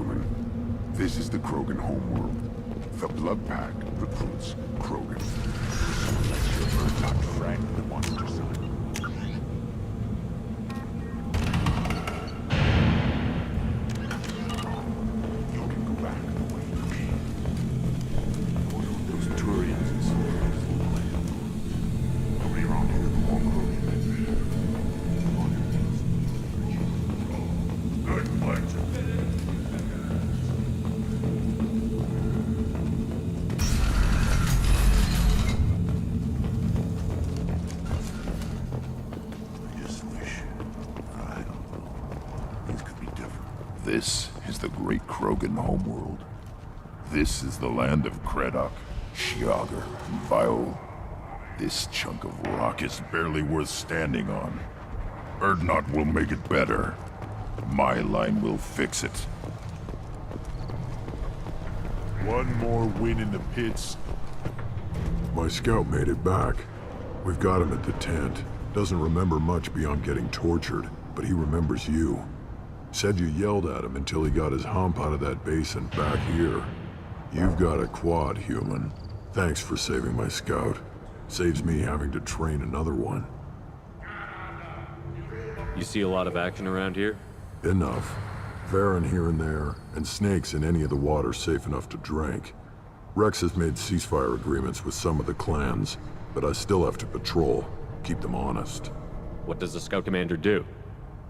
human. This is the Krogan homeworld. The Blood Pack recruits Krogan. Unless your Earth friend wants to sign. You can go back the way you came. Those Turians and soldiers will play. Nobody around here can walk Krogan. Good pleasure. This is the great Krogan homeworld. This is the land of Kredok, Shiagar, and Viol. This chunk of rock is barely worth standing on. Urdnot will make it better. My line will fix it. One more win in the pits. My scout made it back. We've got him at the tent. Doesn't remember much beyond getting tortured, but he remembers you. Said you yelled at him until he got his hump out of that basin back here. You've got a quad, human. Thanks for saving my scout. Saves me having to train another one. You see a lot of action around here? Enough. Varen here and there, and snakes in any of the water safe enough to drink. Rex has made ceasefire agreements with some of the clans, but I still have to patrol, keep them honest. What does the scout commander do?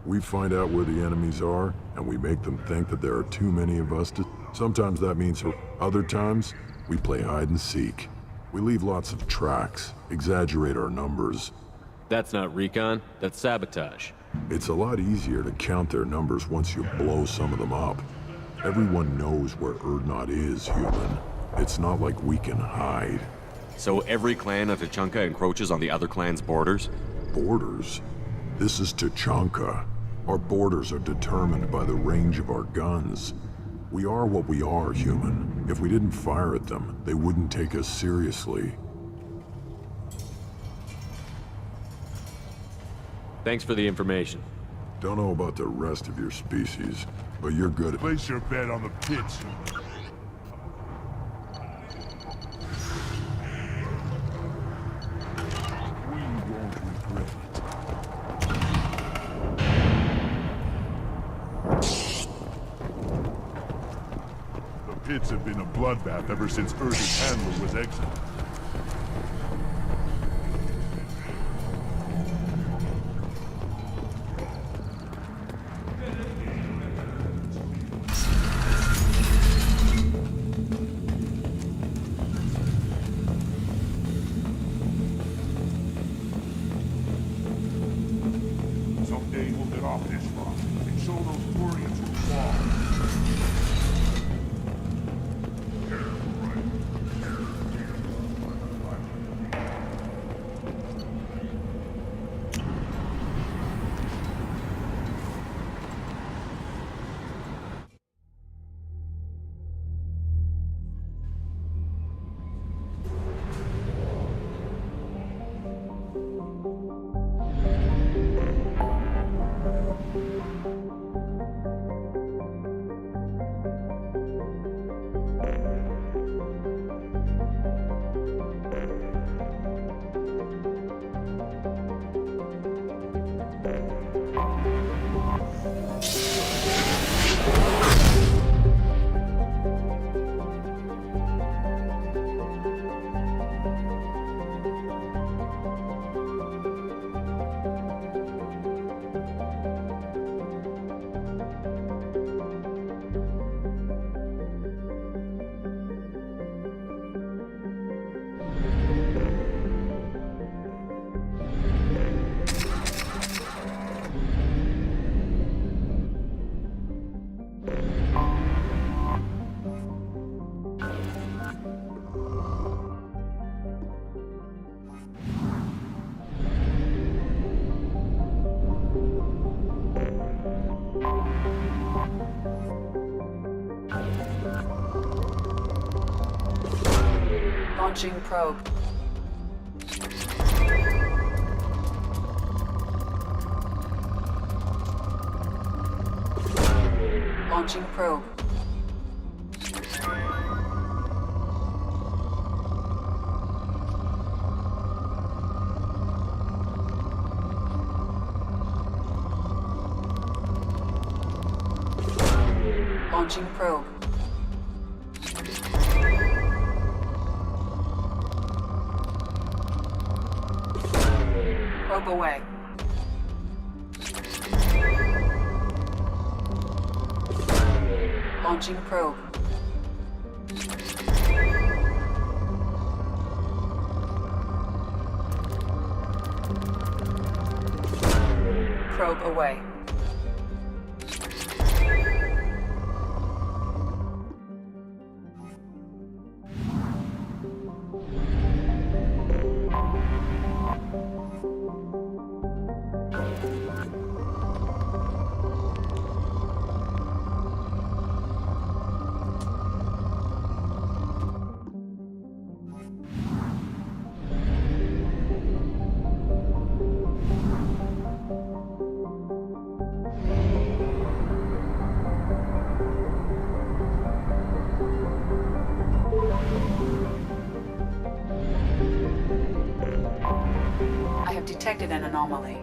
We find out where the enemies are, and we make them think that there are too many of us to... Sometimes that means... Other times, we play hide and seek. We leave lots of tracks, exaggerate our numbers. That's not recon, that's sabotage. It's a lot easier to count their numbers once you blow some of them up. Everyone knows where Urdnot is, human. It's not like we can hide. So every clan of Tuchanka encroaches on the other clan's borders? Borders? This is Tuchanka. Our borders are determined by the range of our guns. We are what we are, human. If we didn't fire at them, they wouldn't take us seriously. Thanks for the information. Don't know about the rest of your species, but you're good at... Place your bet on the pits. We won't regret it. The pits have been a bloodbath ever since Earth's handler was exiled. Someday we'll get off this rock and show those Turians who fall. Launching probe. Launching probe. Launching probe. Probe away. Launching probe. Probe away. I have detected an anomaly.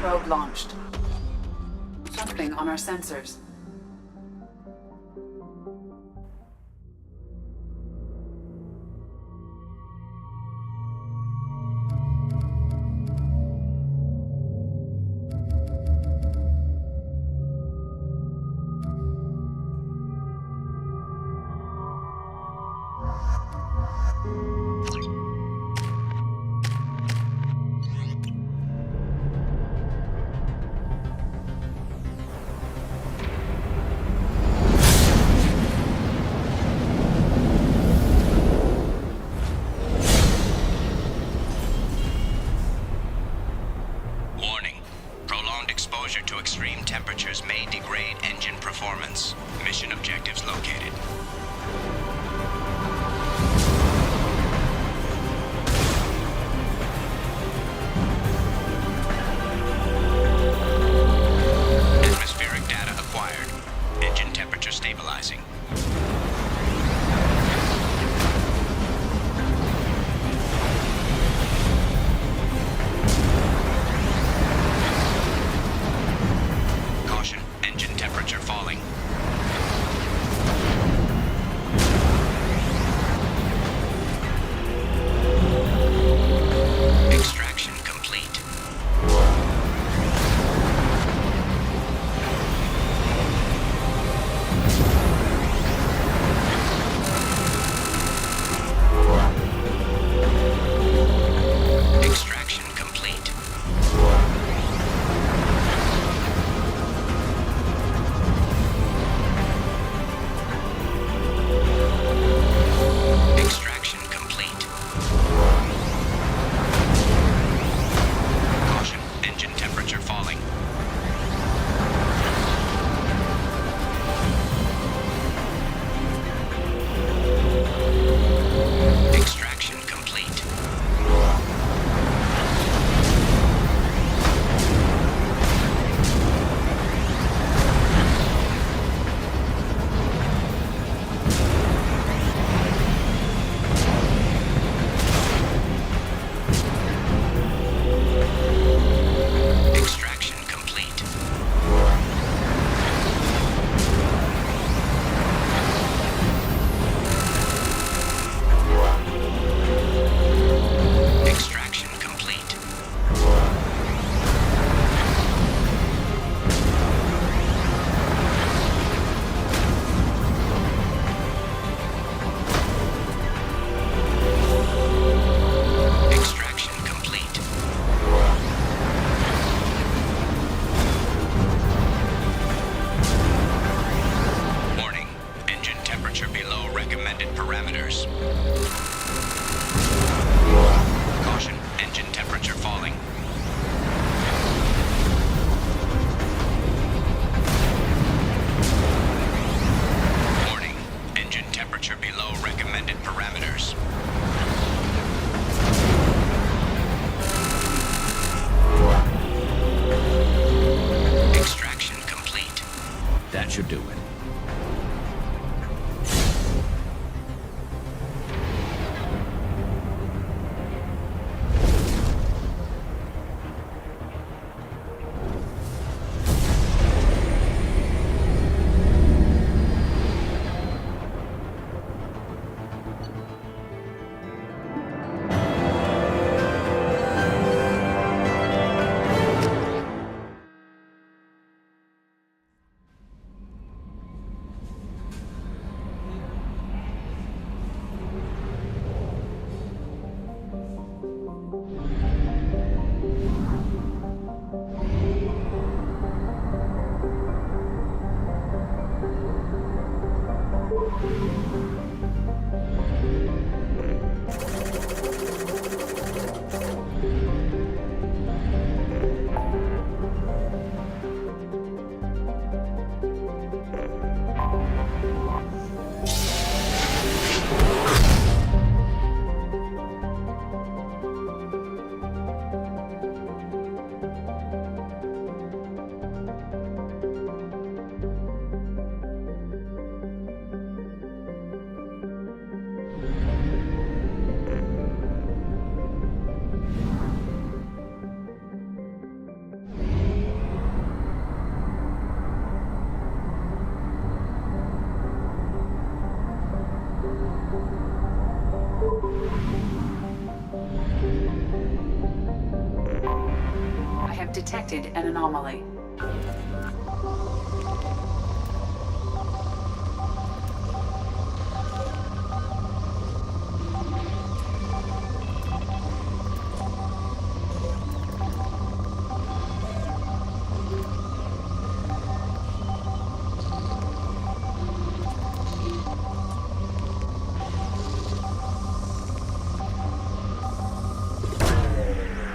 Probe launched. Something on our sensors. Warning. Prolonged exposure to extreme temperatures may degrade engine performance. Mission objectives located. Atmospheric data acquired. Engine temperature stabilizing. Caution, engine temperature falling. Extraction complete. Extraction complete. Extraction complete. Caution, engine temperature falling. Extraction complete. Extraction complete. Extraction complete. Extraction complete. Warning, engine temperature below recommended parameters. Caution, engine temperature falling. Warning, engine temperature That should do it. Detected an anomaly.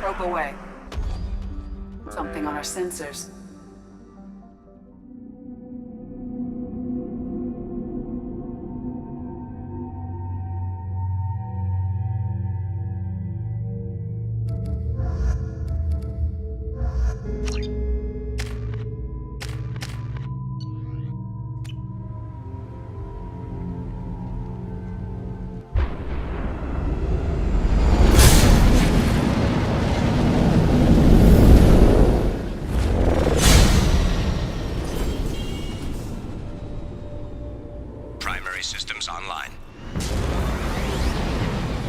Probe away. Something on our sensors. Systems online.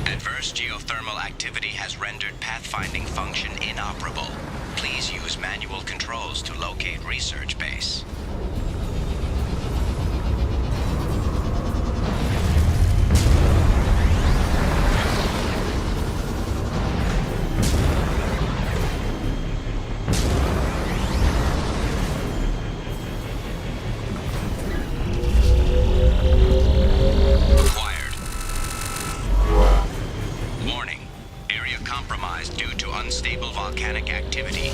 Adverse geothermal activity has rendered pathfinding function inoperable. Please use manual controls to locate research base. Unstable volcanic activity.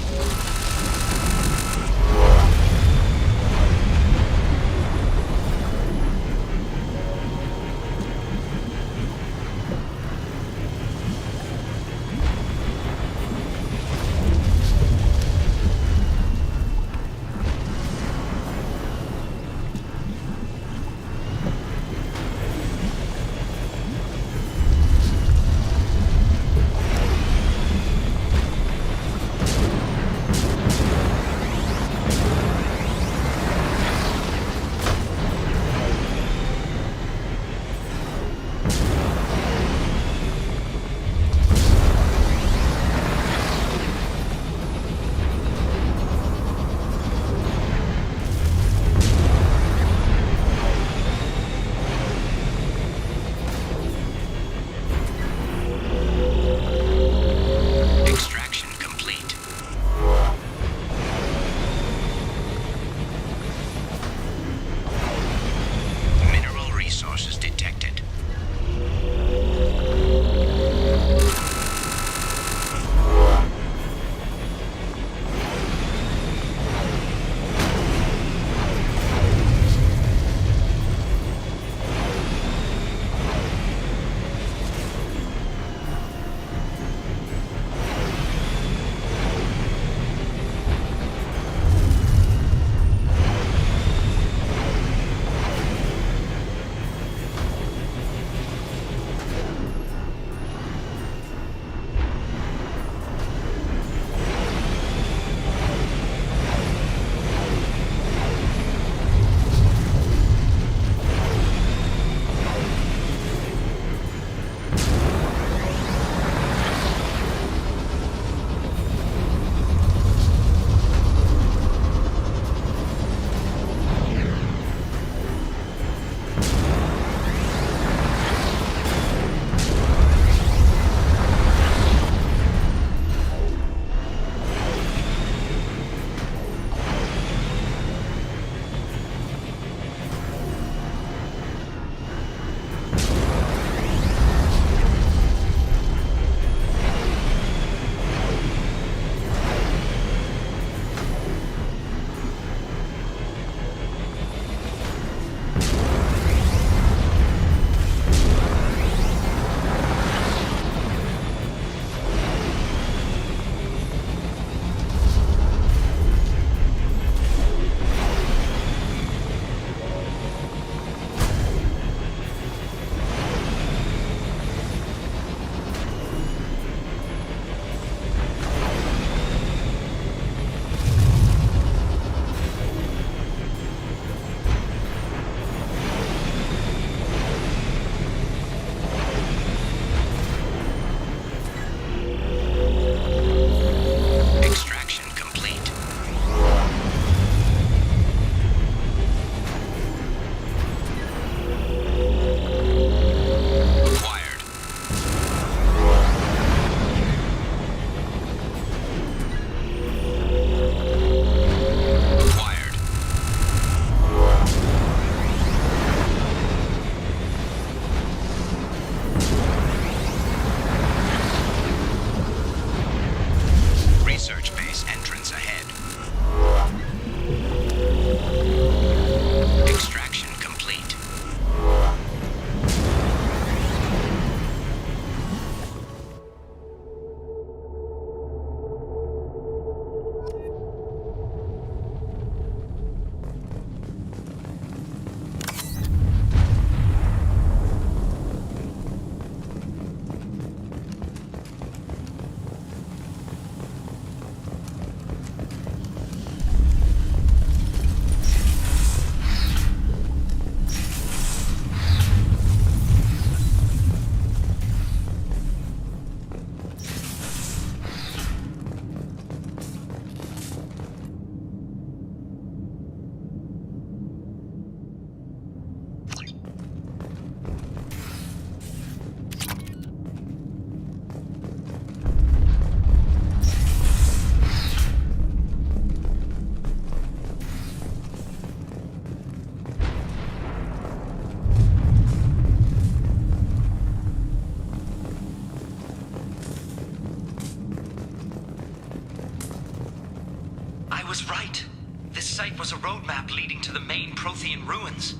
was a roadmap leading to the main Prothean ruins.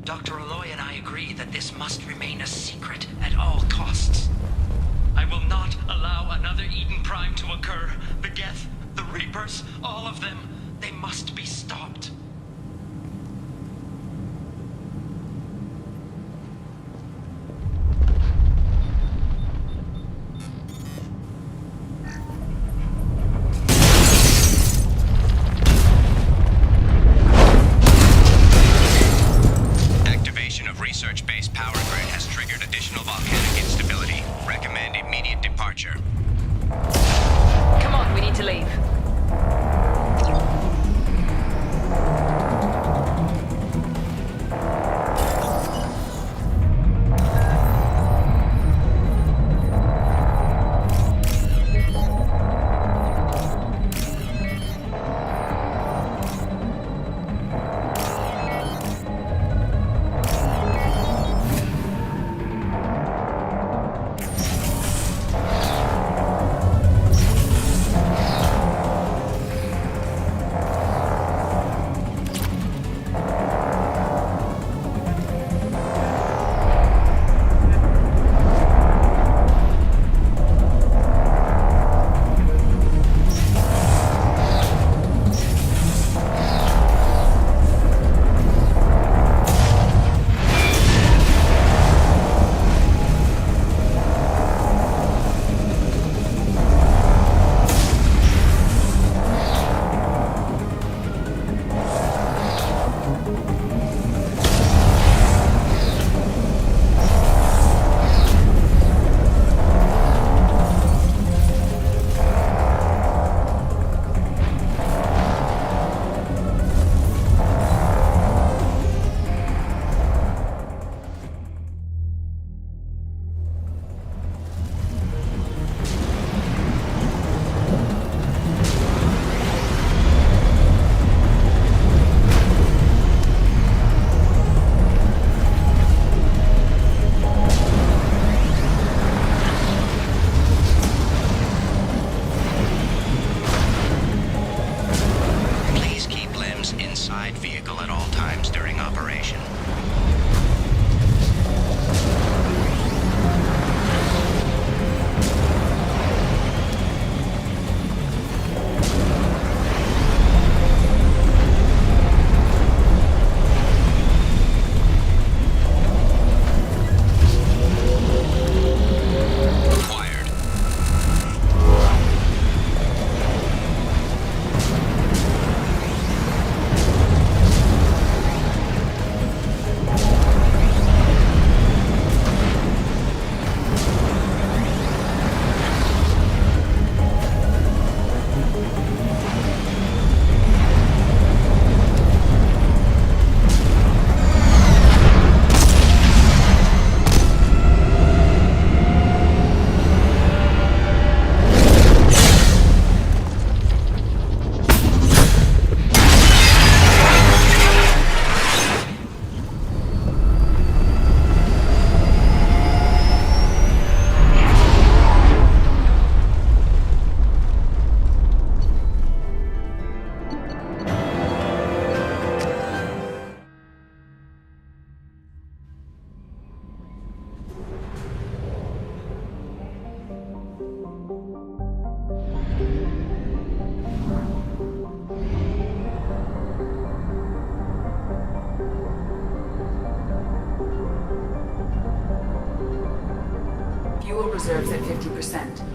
Dr. Aloy and I agree that this must remain a secret at all costs. I will not allow another Eden Prime to occur. The Geth, the Reapers, all of them, they must be stopped. Research-based power grid has triggered additional volcanic instability. Recommend immediate departure. Come on, we need to leave. Reserves at 50%.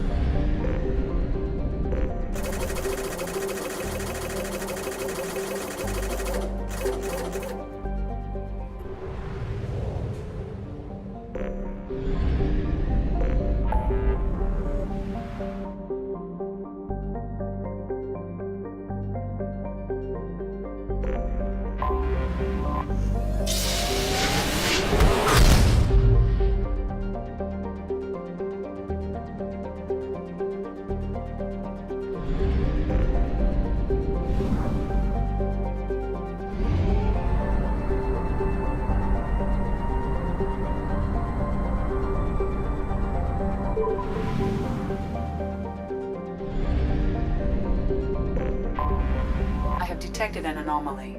detected an anomaly.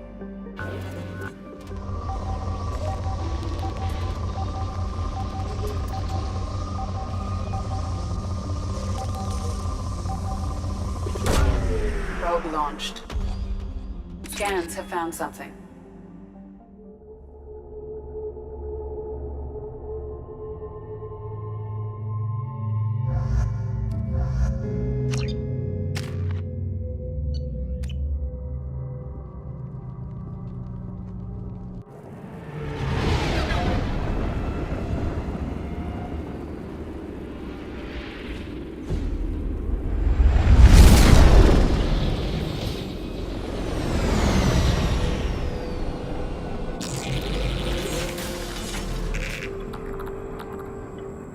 Probe launched. Scans have found something.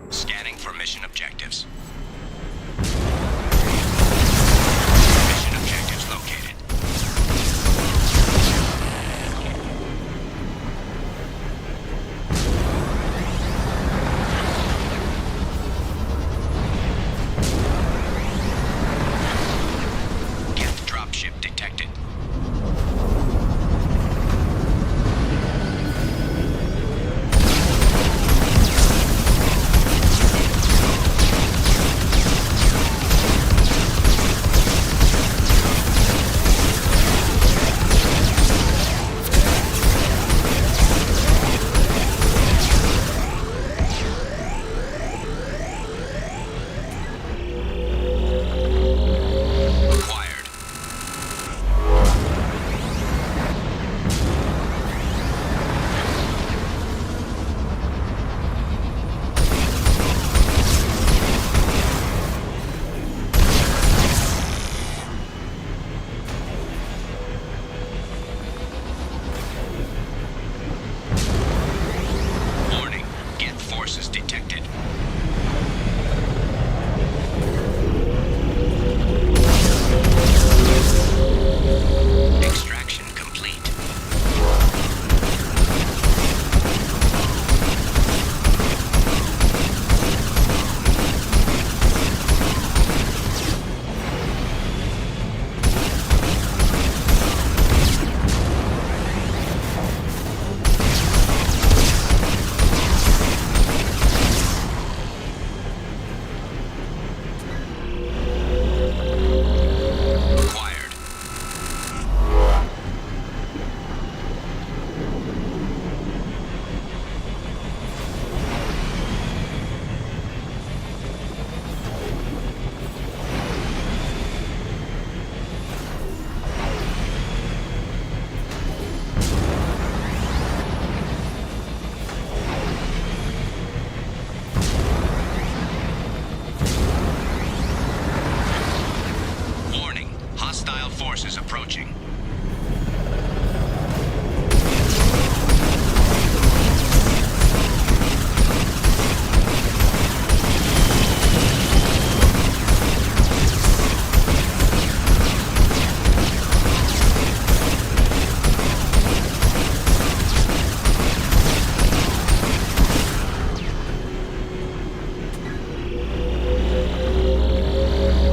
Scanning for mission objectives. Mission objectives located. Geth dropship detected. Acquired. Warning. Geth forces detected. Extraction complete. Acquired. Warning. Hostile forces approaching.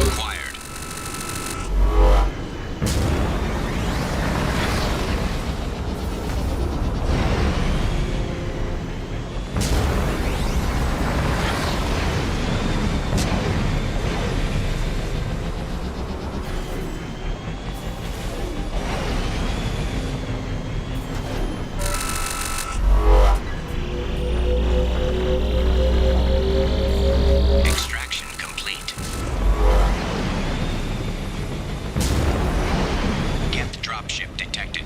Acquired. Extraction complete. Geth dropship detected.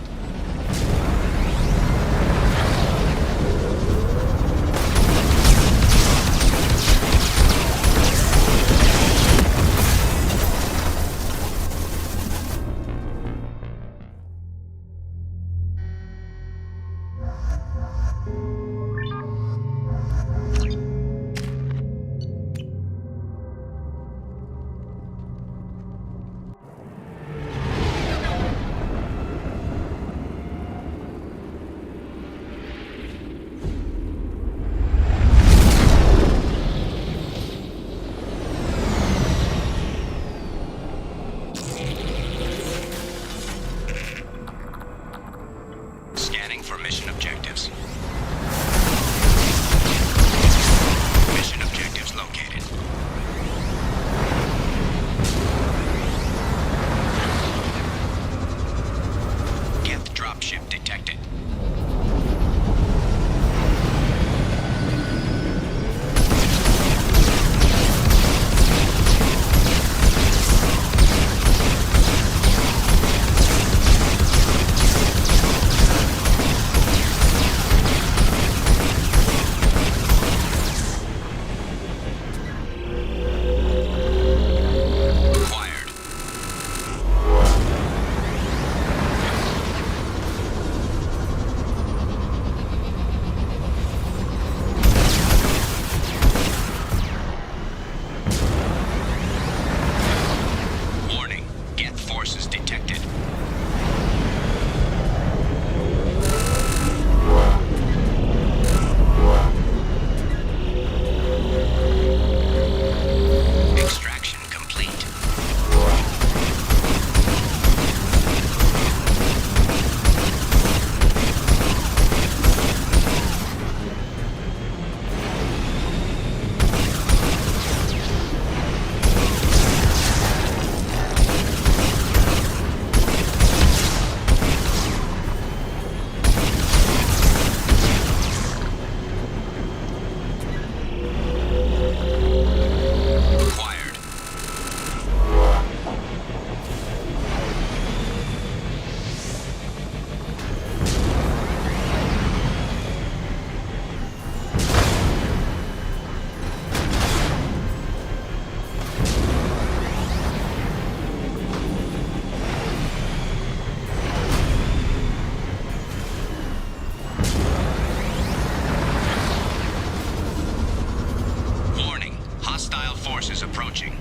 forces approaching.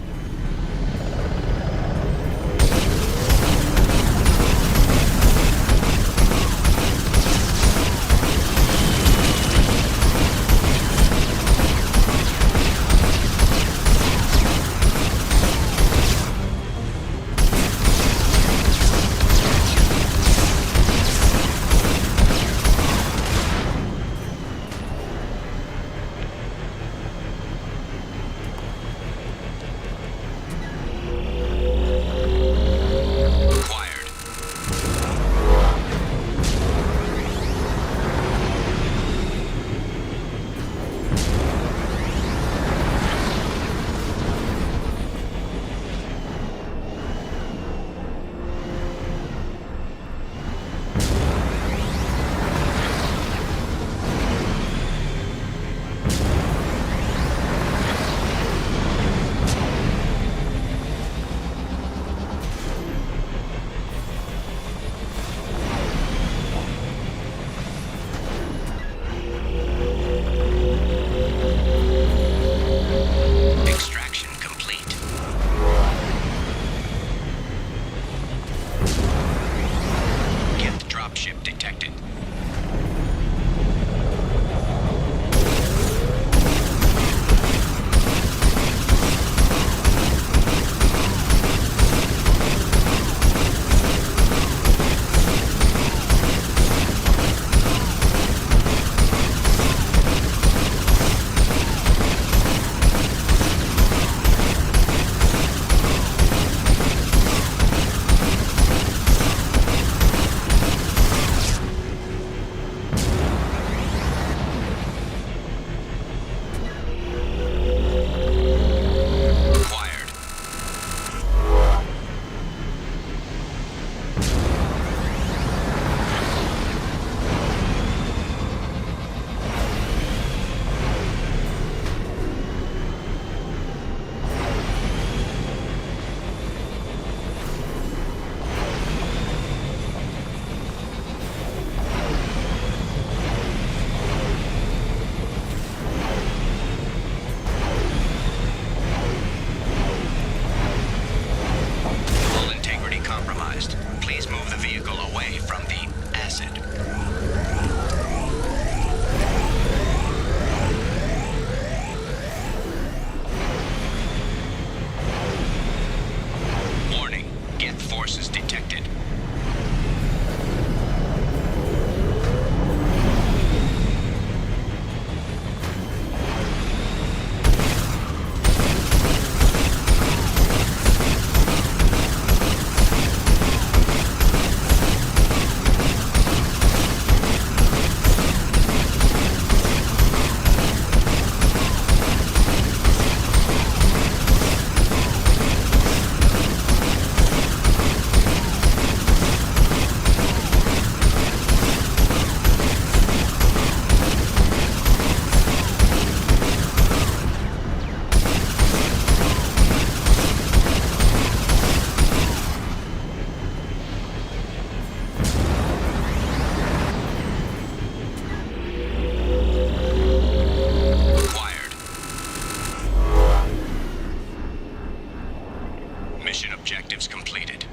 Objectives completed.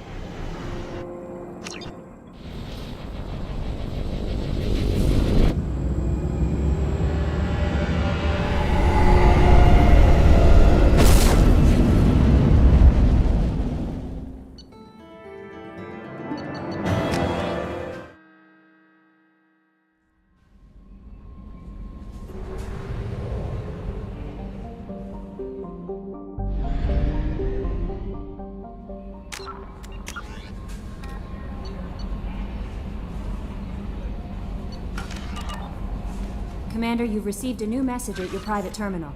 Commander, you've received a new message at your private terminal.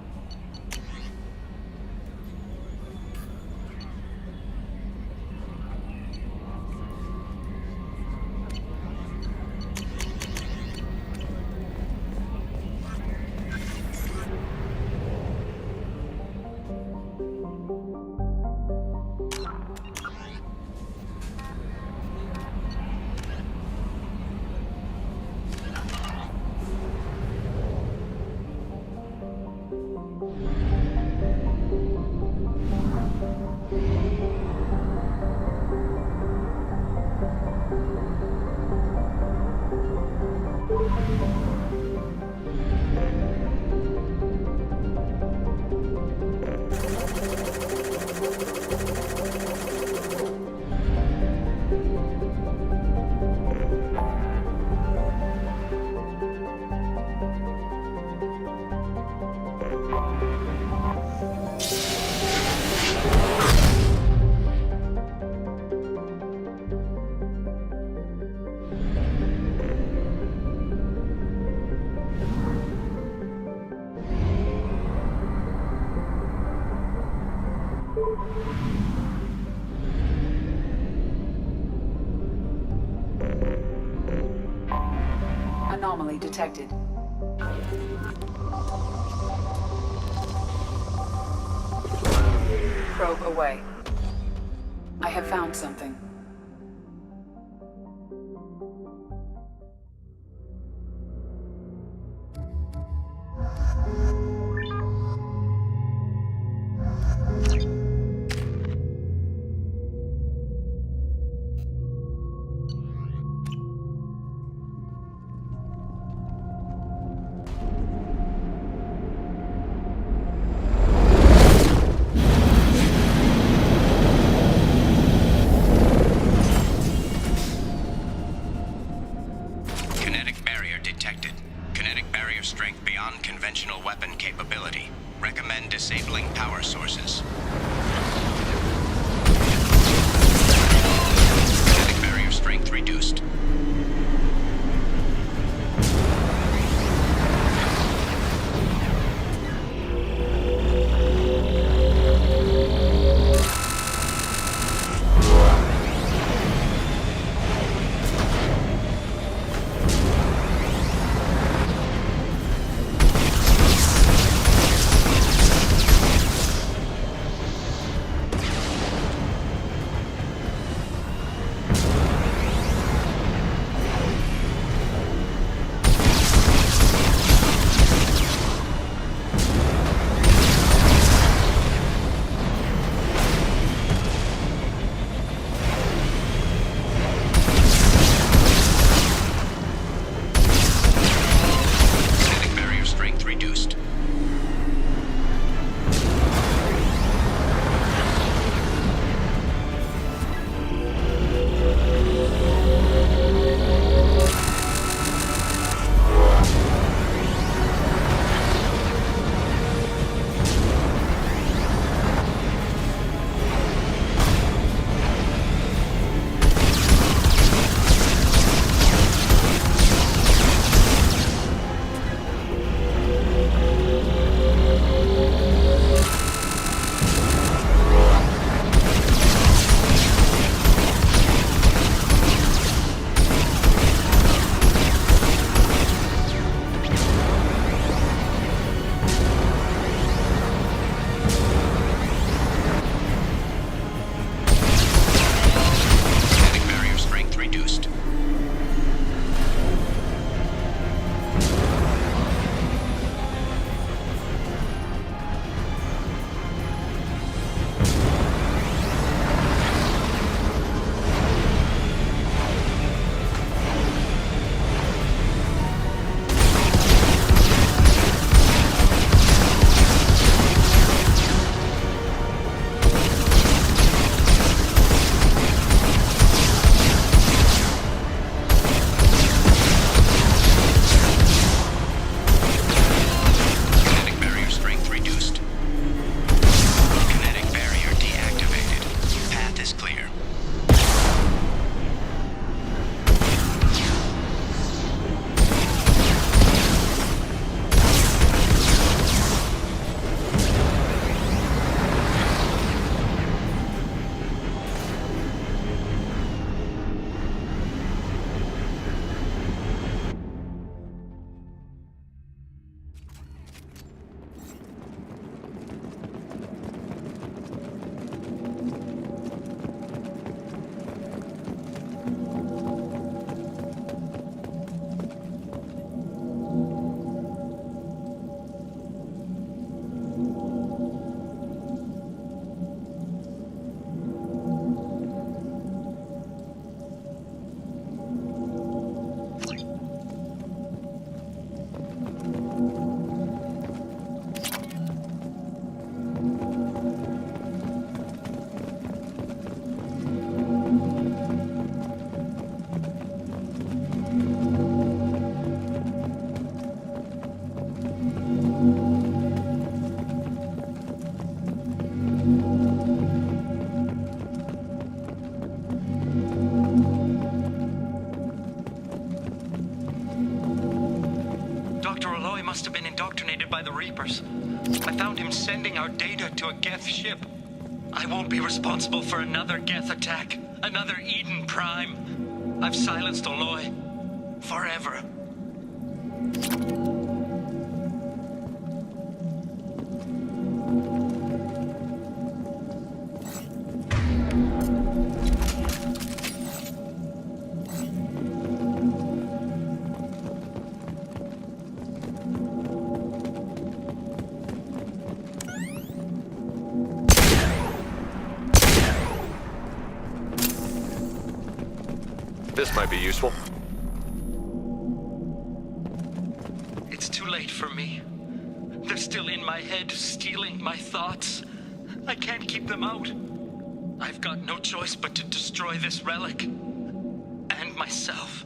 Anomaly detected. Probe away. I have found something. Strength beyond conventional weapon capability. Recommend disabling power sources. Kinetic barrier strength reduced. Must have been indoctrinated by the Reapers. I found him sending our data to a Geth ship. I won't be responsible for another Geth attack, another Eden Prime. I've silenced Aloy. Forever. This might be useful. It's too late for me. They're still in my head, stealing my thoughts. I can't keep them out. I've got no choice but to destroy this relic. And myself.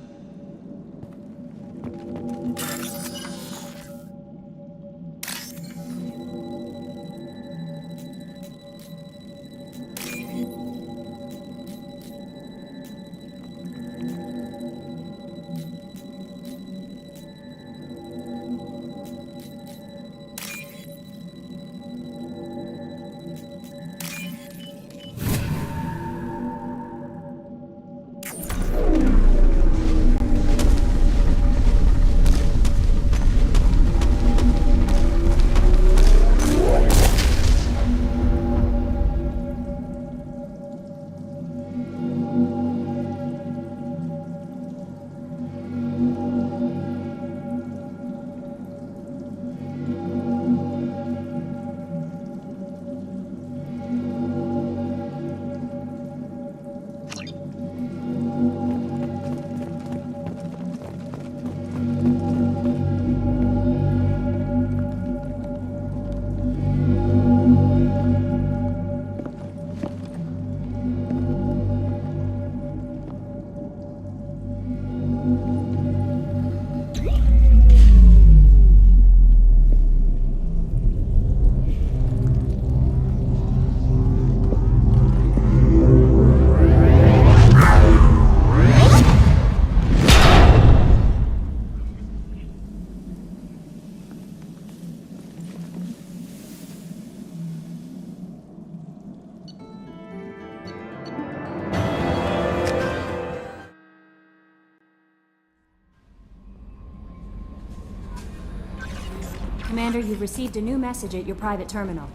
Commander, you've received a new message at your private terminal.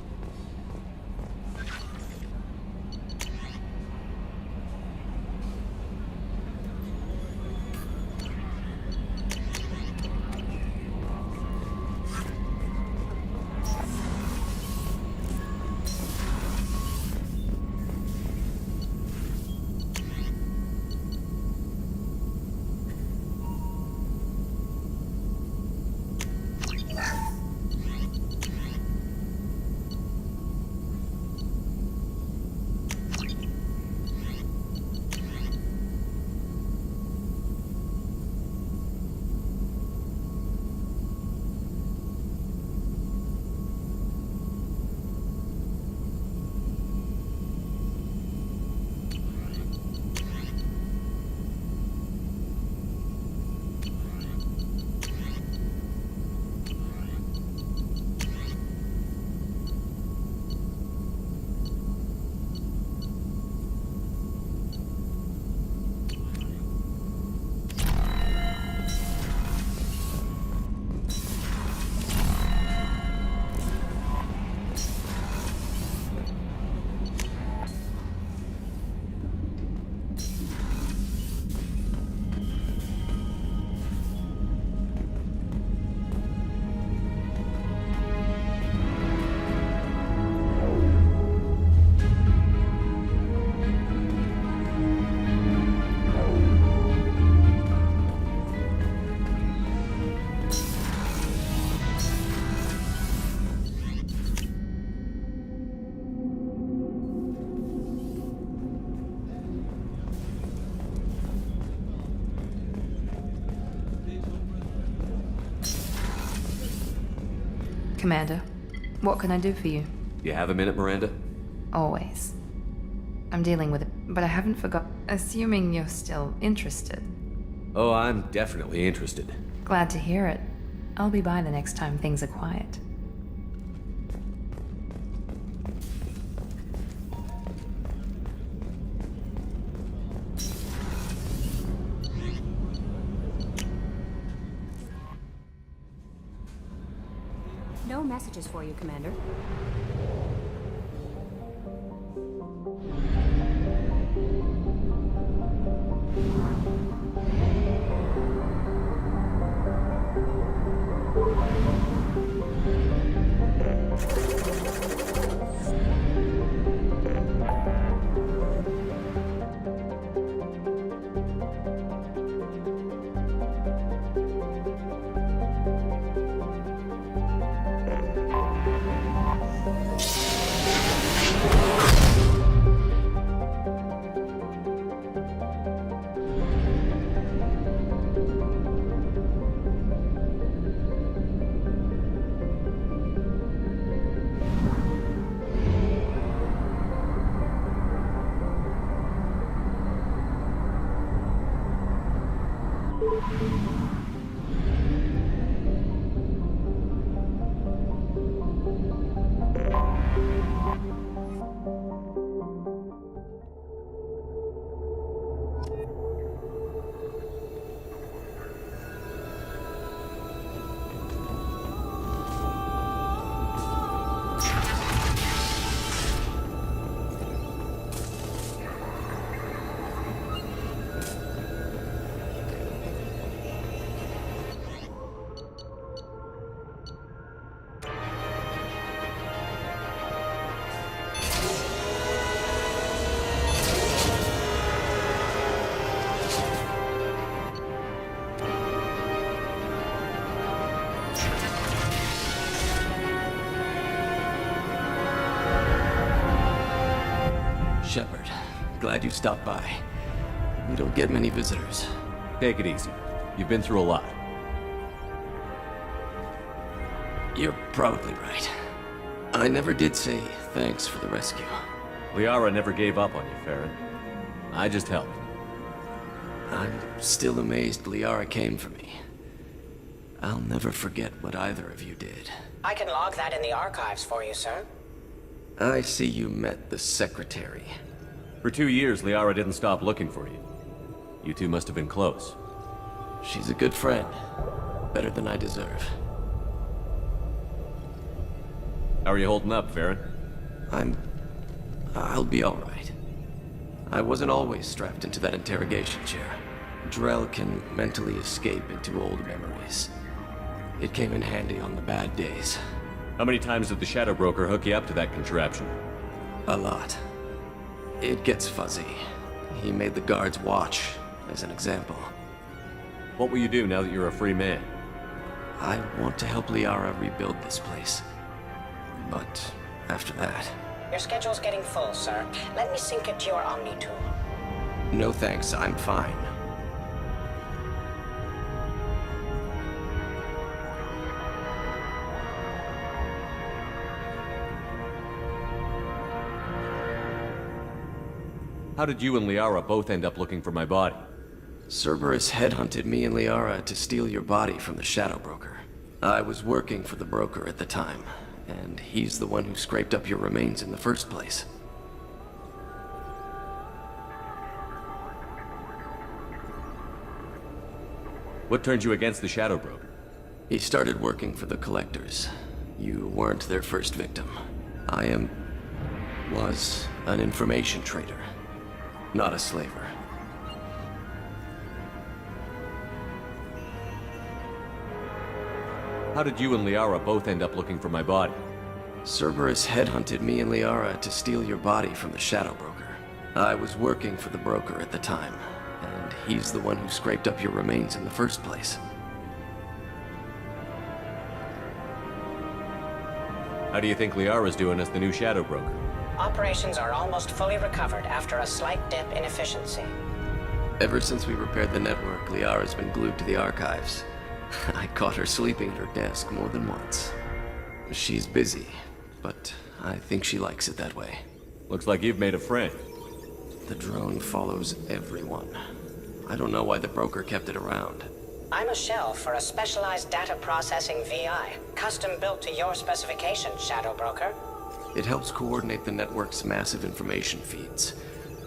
Commander, what can I do for you? You have a minute, Miranda? Always. I'm dealing with it, but I haven't forgot. Assuming you're still interested. Oh, I'm definitely interested. Glad to hear it. I'll be by the next time things are quiet. No messages for you, Commander. Shepard, glad you stopped by. You don't get many visitors. Take it easy. You've been through a lot. You're probably right. I never did say thanks for the rescue. Liara never gave up on you, Farron. I just helped. I'm still amazed Liara came for me. I'll never forget what either of you did. I can log that in the archives for you, sir. I see you met the Secretary. For 2 years, Liara didn't stop looking for you. You two must have been close. She's a good friend. Better than I deserve. How are you holding up, Farron? I'll be all right. I wasn't always strapped into that interrogation chair. Drell can mentally escape into old memories. It came in handy on the bad days. How many times did the Shadow Broker hook you up to that contraption? A lot. It gets fuzzy. He made the guards watch, as an example. What will you do now that you're a free man? I want to help Liara rebuild this place. But after that... Your schedule's getting full, sir. Let me sync it to your Omni tool. No thanks, I'm fine. How did you and Liara both end up looking for my body? Cerberus headhunted me and Liara to steal your body from the Shadow Broker. I was working for the broker at the time, and he's the one who scraped up your remains in the first place. What turned you against the Shadow Broker? He started working for the Collectors. You weren't their first victim. I was an information trader, not a slaver. How did you and Liara both end up looking for my body? Cerberus headhunted me and Liara to steal your body from the Shadow Broker. I was working for the broker at the time, and he's the one who scraped up your remains in the first place. How do you think Liara's doing as the new Shadow Broker? Operations are almost fully recovered after a slight dip in efficiency. Ever since we repaired the network, Liara's been glued to the archives. I caught her sleeping at her desk more than once. She's busy, but I think she likes it that way. Looks like you've made a friend. The drone follows everyone. I don't know why the broker kept it around. I'm a shell for a specialized data processing VI, custom built to your specifications, Shadow Broker. It helps coordinate the network's massive information feeds,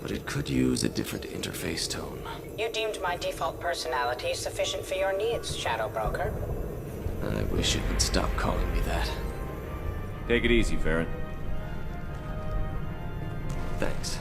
but it could use a different interface tone. You deemed my default personality sufficient for your needs, Shadow Broker. I wish it would stop calling me that. Take it easy, Farron. Thanks.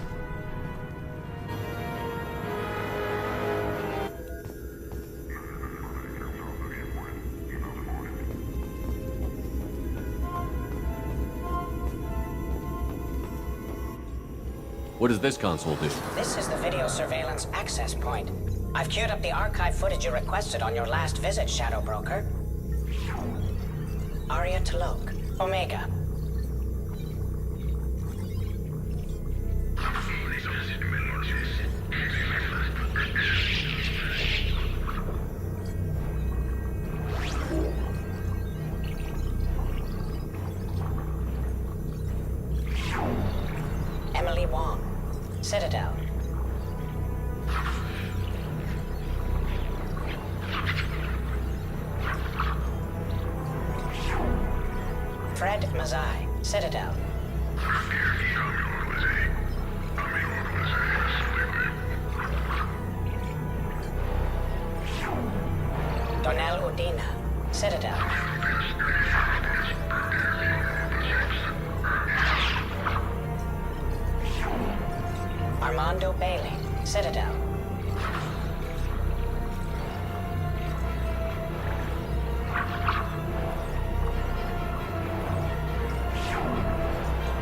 What does this console do? This is the video surveillance access point. I've queued up the archive footage you requested on your last visit, Shadow Broker. Aria Talok, Omega. Emily Wong, Citadel. Fred Mazai, Citadel. Donnell Udina, Citadel. Armando Bailey, Citadel.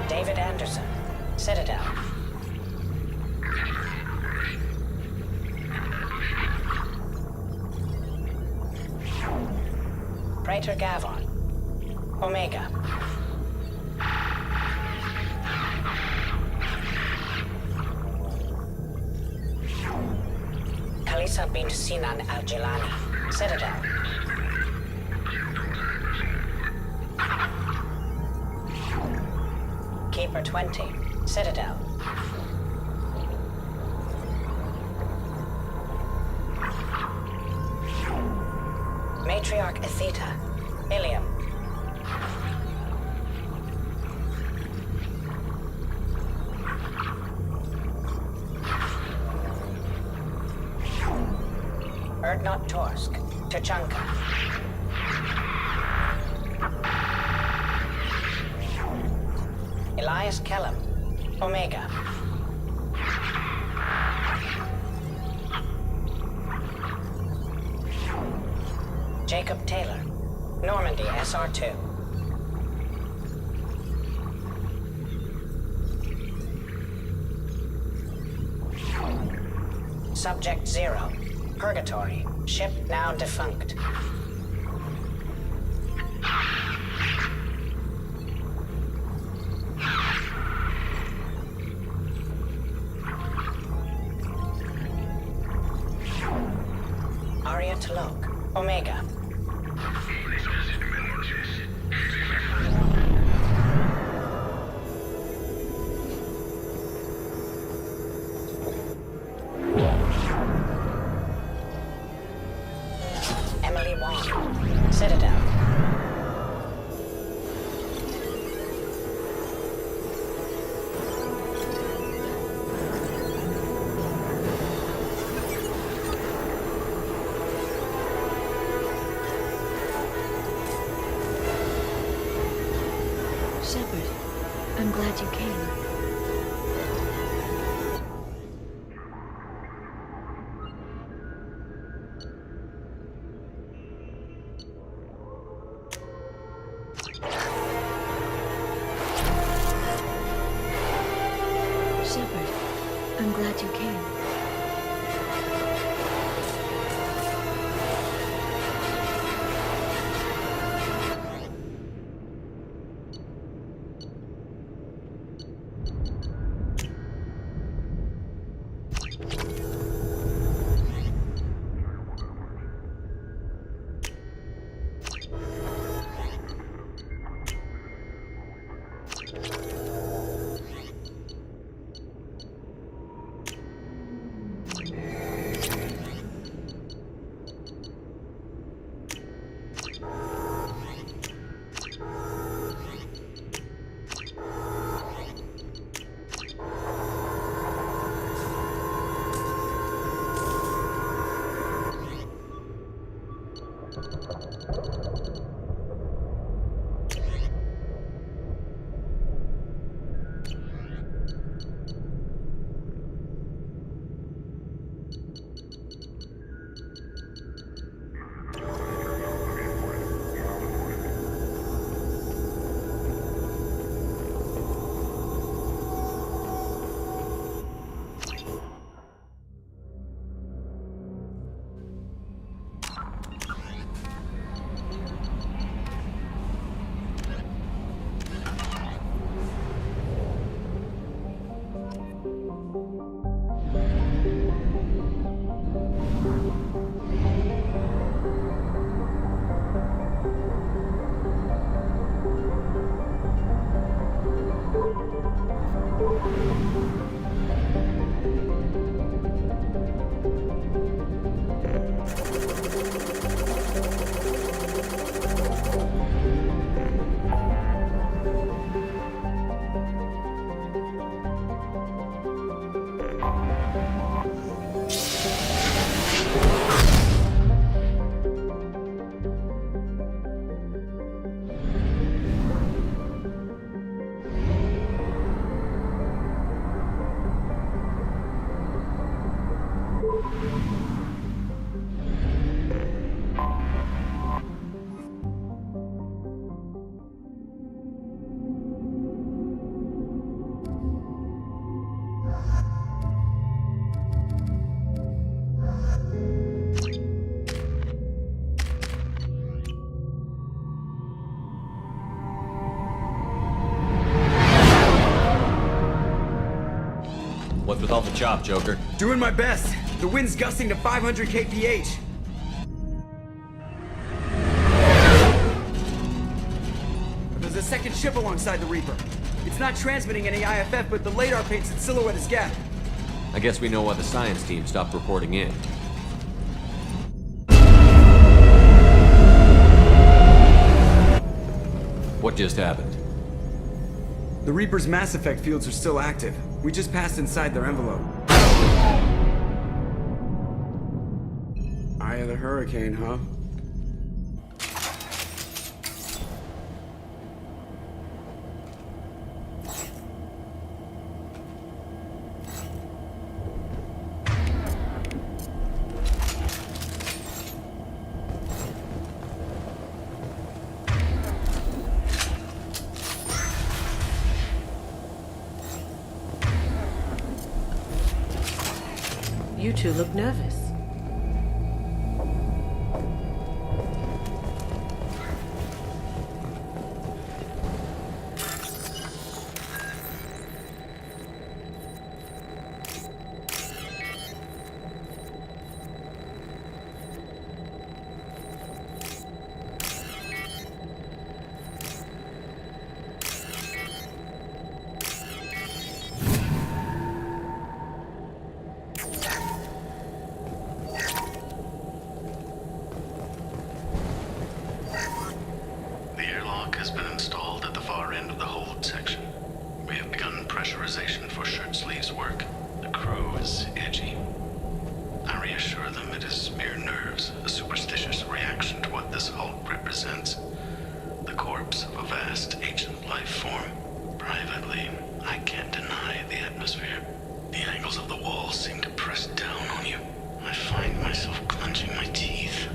David Anderson, Citadel. Praetor Gavon, Omega. Khalisa bint Sinan Al-Jilani, Citadel. Keeper 20, Citadel. Matriarch Atheta, Ilium. Erdnot Torsk, Tuchanka. Elias Kellum, Omega. Jacob Taylor, Normandy SR2. Subject 0, Purgatory, ship now defunct. Aria Talok, Omega. Emily Wong, Citadel. Shepard, I'm glad you came. Shepard, I'm glad you came. Call the chop, Joker. Doing my best. The wind's gusting to 500 kph. There's a second ship alongside the Reaper. It's not transmitting any IFF, but the radar paints its silhouette as Geth. I guess we know why the science team stopped reporting in. What just happened? The Reaper's mass effect fields are still active. We just passed inside their envelope. Eye of the hurricane, huh? You two look nervous. Pressurization for shirt sleeves work. The crew is edgy. I reassure them it is mere nerves, a superstitious reaction to what this hulk represents. The corpse of a vast ancient life form. Privately, I can't deny the atmosphere. The angles of the walls seem to press down on you. I find myself clenching my teeth.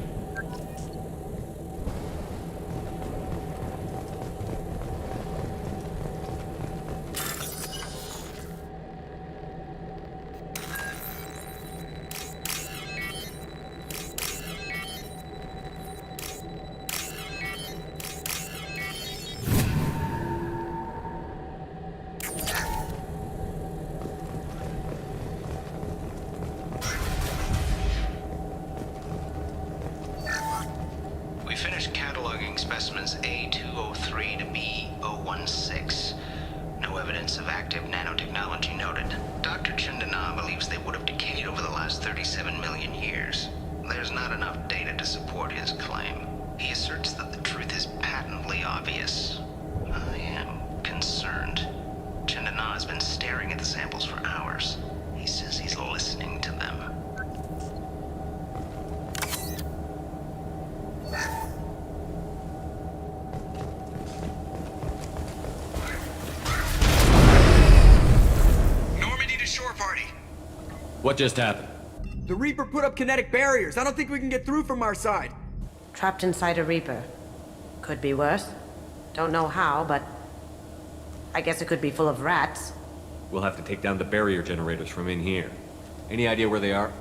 Finished cataloging specimens A203 to B016. No evidence of active nanotechnology noted. Dr. Chindana believes they would have decayed over the last 37 million years. There's not enough data to support his claim. He asserts that the truth is patently obvious. I am concerned. Chindana has been staring at the samples for hours. He says he's listening to them. What just happened? The Reaper put up kinetic barriers. I don't think we can get through from our side. Trapped inside a Reaper. Could be worse. Don't know how, but I guess it could be full of rats. We'll have to take down the barrier generators from in here. Any idea where they are?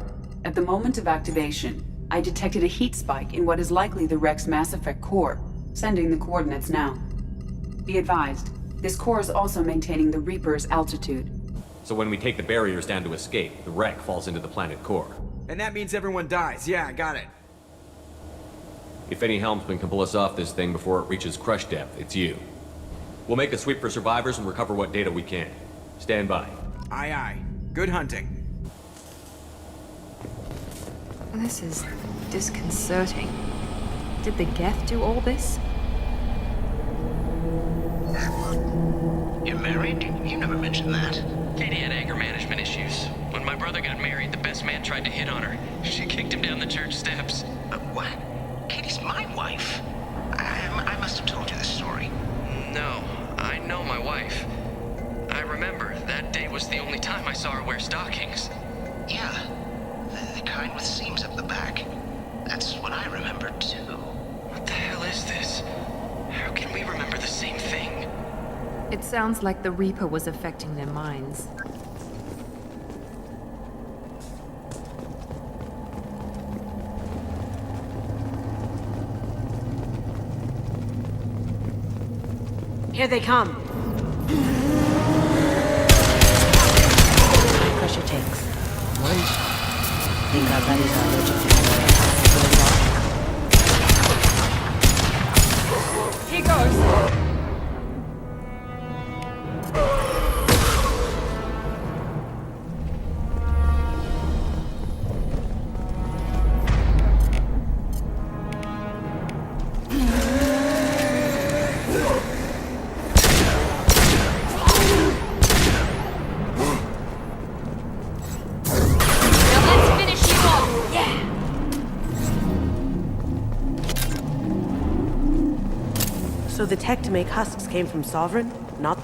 At the moment of activation, I detected a heat spike in what is likely the wreck's Mass Effect core, sending the coordinates now. Be advised, this core is also maintaining the Reaper's altitude. So when we take the barriers down to escape, the wreck falls into the planet core. And that means everyone dies. Yeah, got it. If any helmsman can pull us off this thing before it reaches crush depth, it's you. We'll make a sweep for survivors and recover what data we can. Stand by. Aye, aye. Good hunting. This is disconcerting. Did the Geth do all this? You're married? You never mentioned that. Katie had anger management issues. When my brother got married, the best man tried to hit on her. She kicked him down the church steps. What? Katie's my wife. I must have told you this story. No, I know my wife. I remember, that day was the only time I saw her wear stockings. Yeah, the kind with seams up the back. That's what I remember, too. What the hell is this? How can we remember the same thing? It sounds like the Reaper was affecting their minds. Here they come. Pressure tape. place? Think our buddies are allergic to Here goes. So the tech to make husks came from Sovereign, not...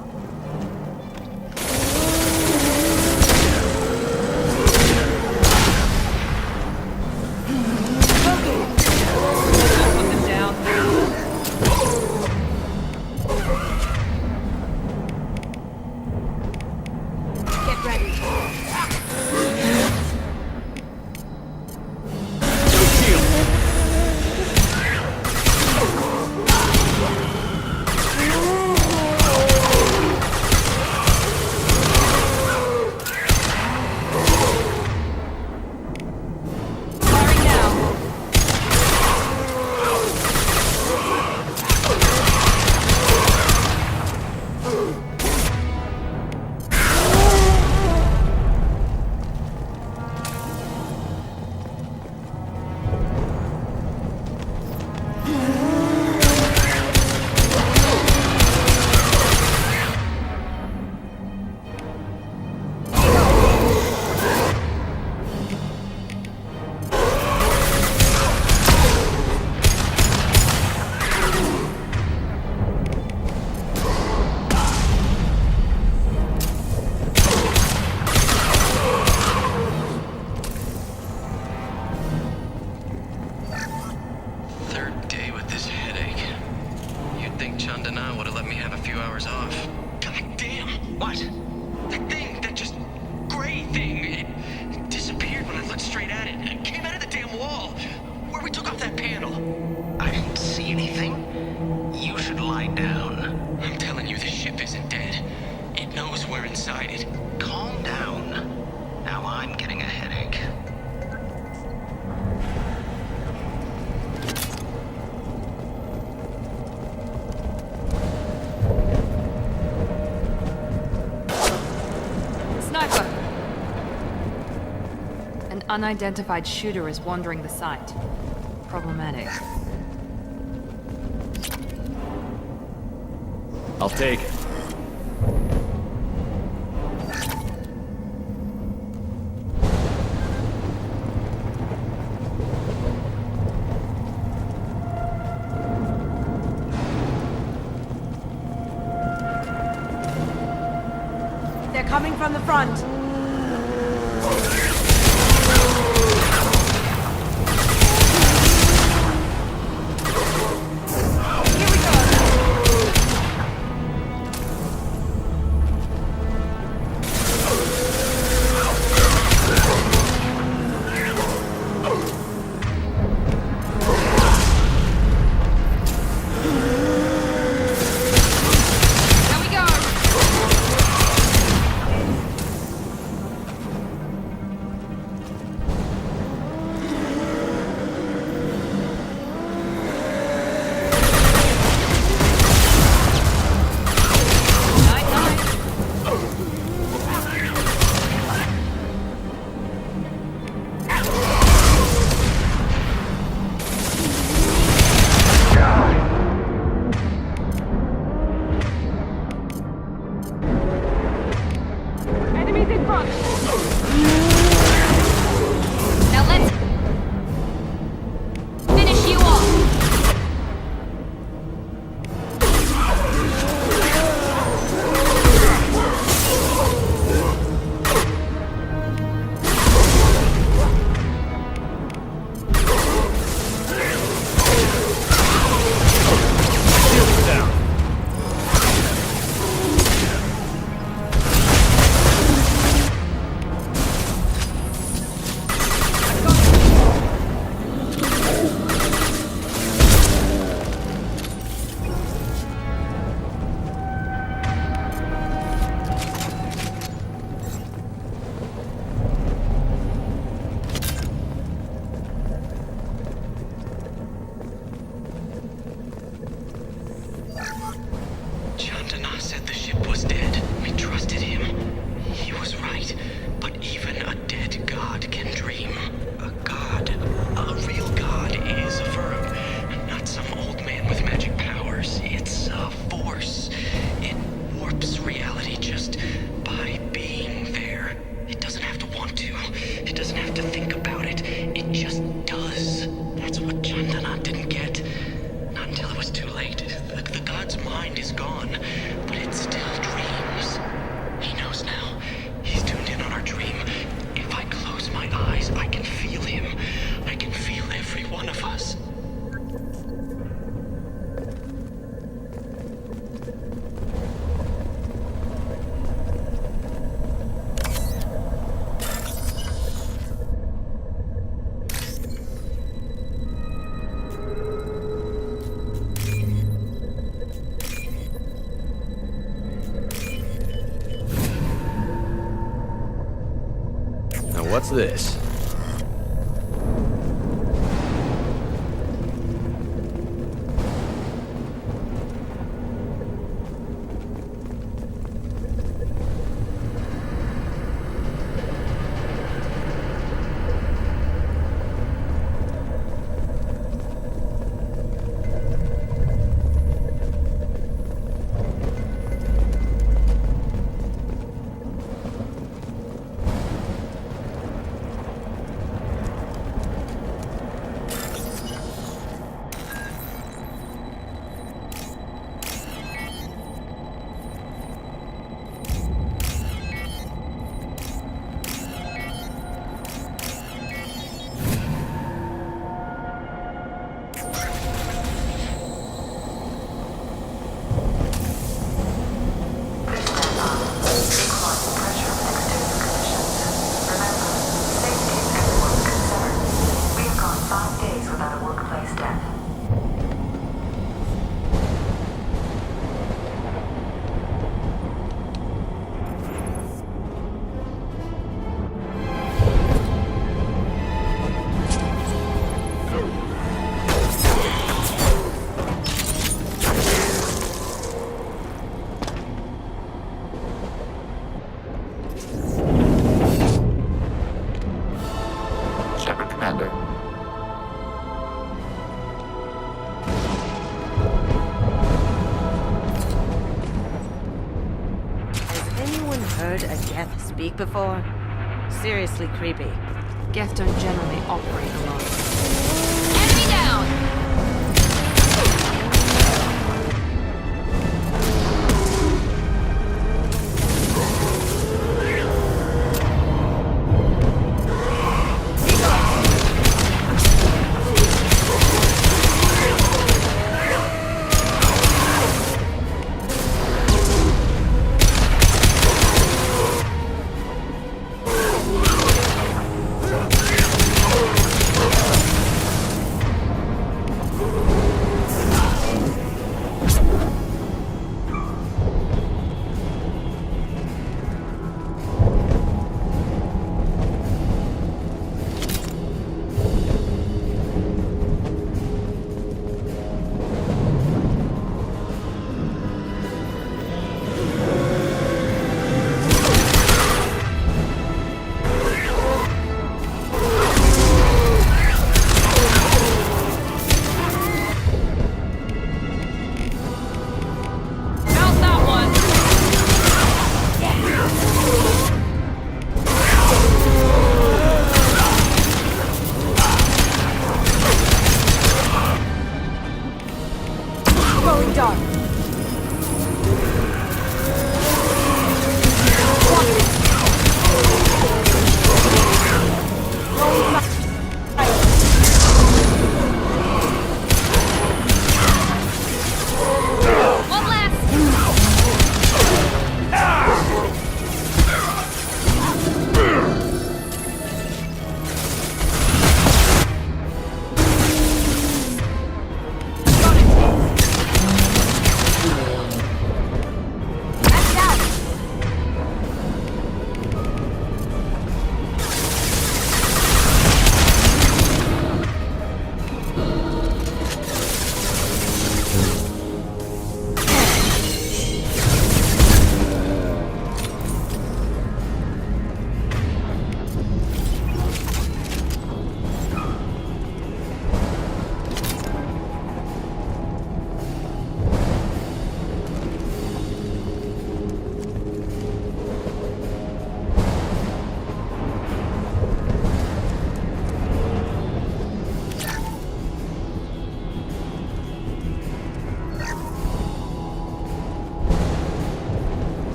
Unidentified shooter is wandering the site. Problematic. I'll take it. They're coming from the front. gone, but it still dreams. He knows now. He's tuned in on our dream. If I close my eyes, I can feel him. I can feel every one of us. What's this? Speak before? Seriously creepy. Geth don't generally operate alone. Enemy down!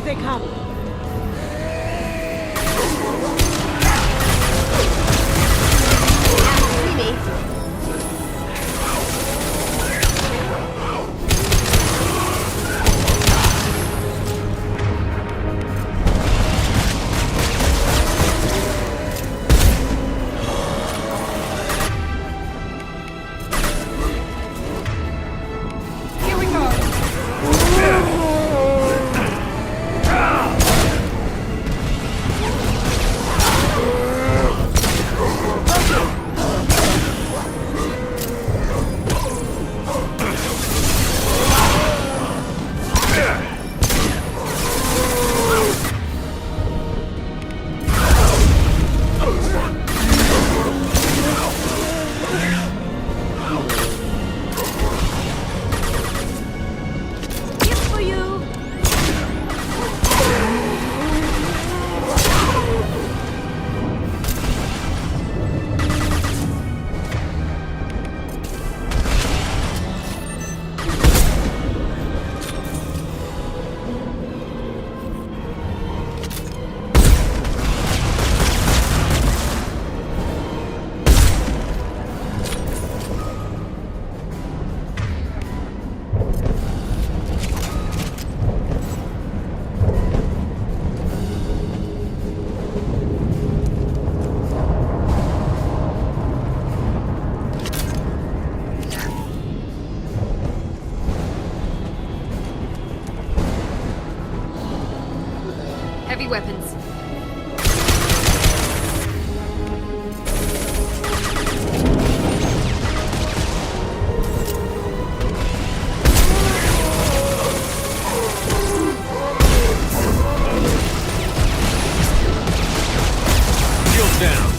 they come. See me? Heavy weapons. Shields down.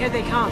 Here they come.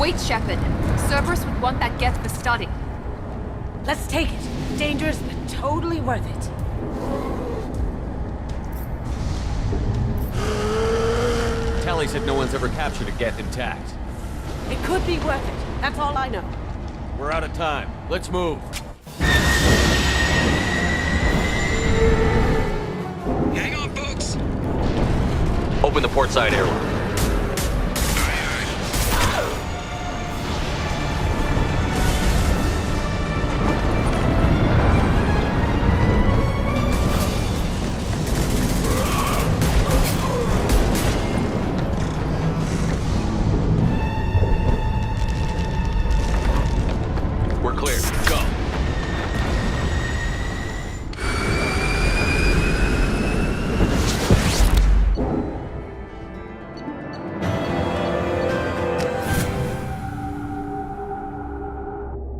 Wait, Shepard. Cerberus would want that Geth for study. Let's take it. Dangerous, but totally worth it. Tally said no one's ever captured a Geth intact. It could be worth it. That's all I know. We're out of time. Let's move. Hang on, folks. Open the port side airlock. We're clear. Go.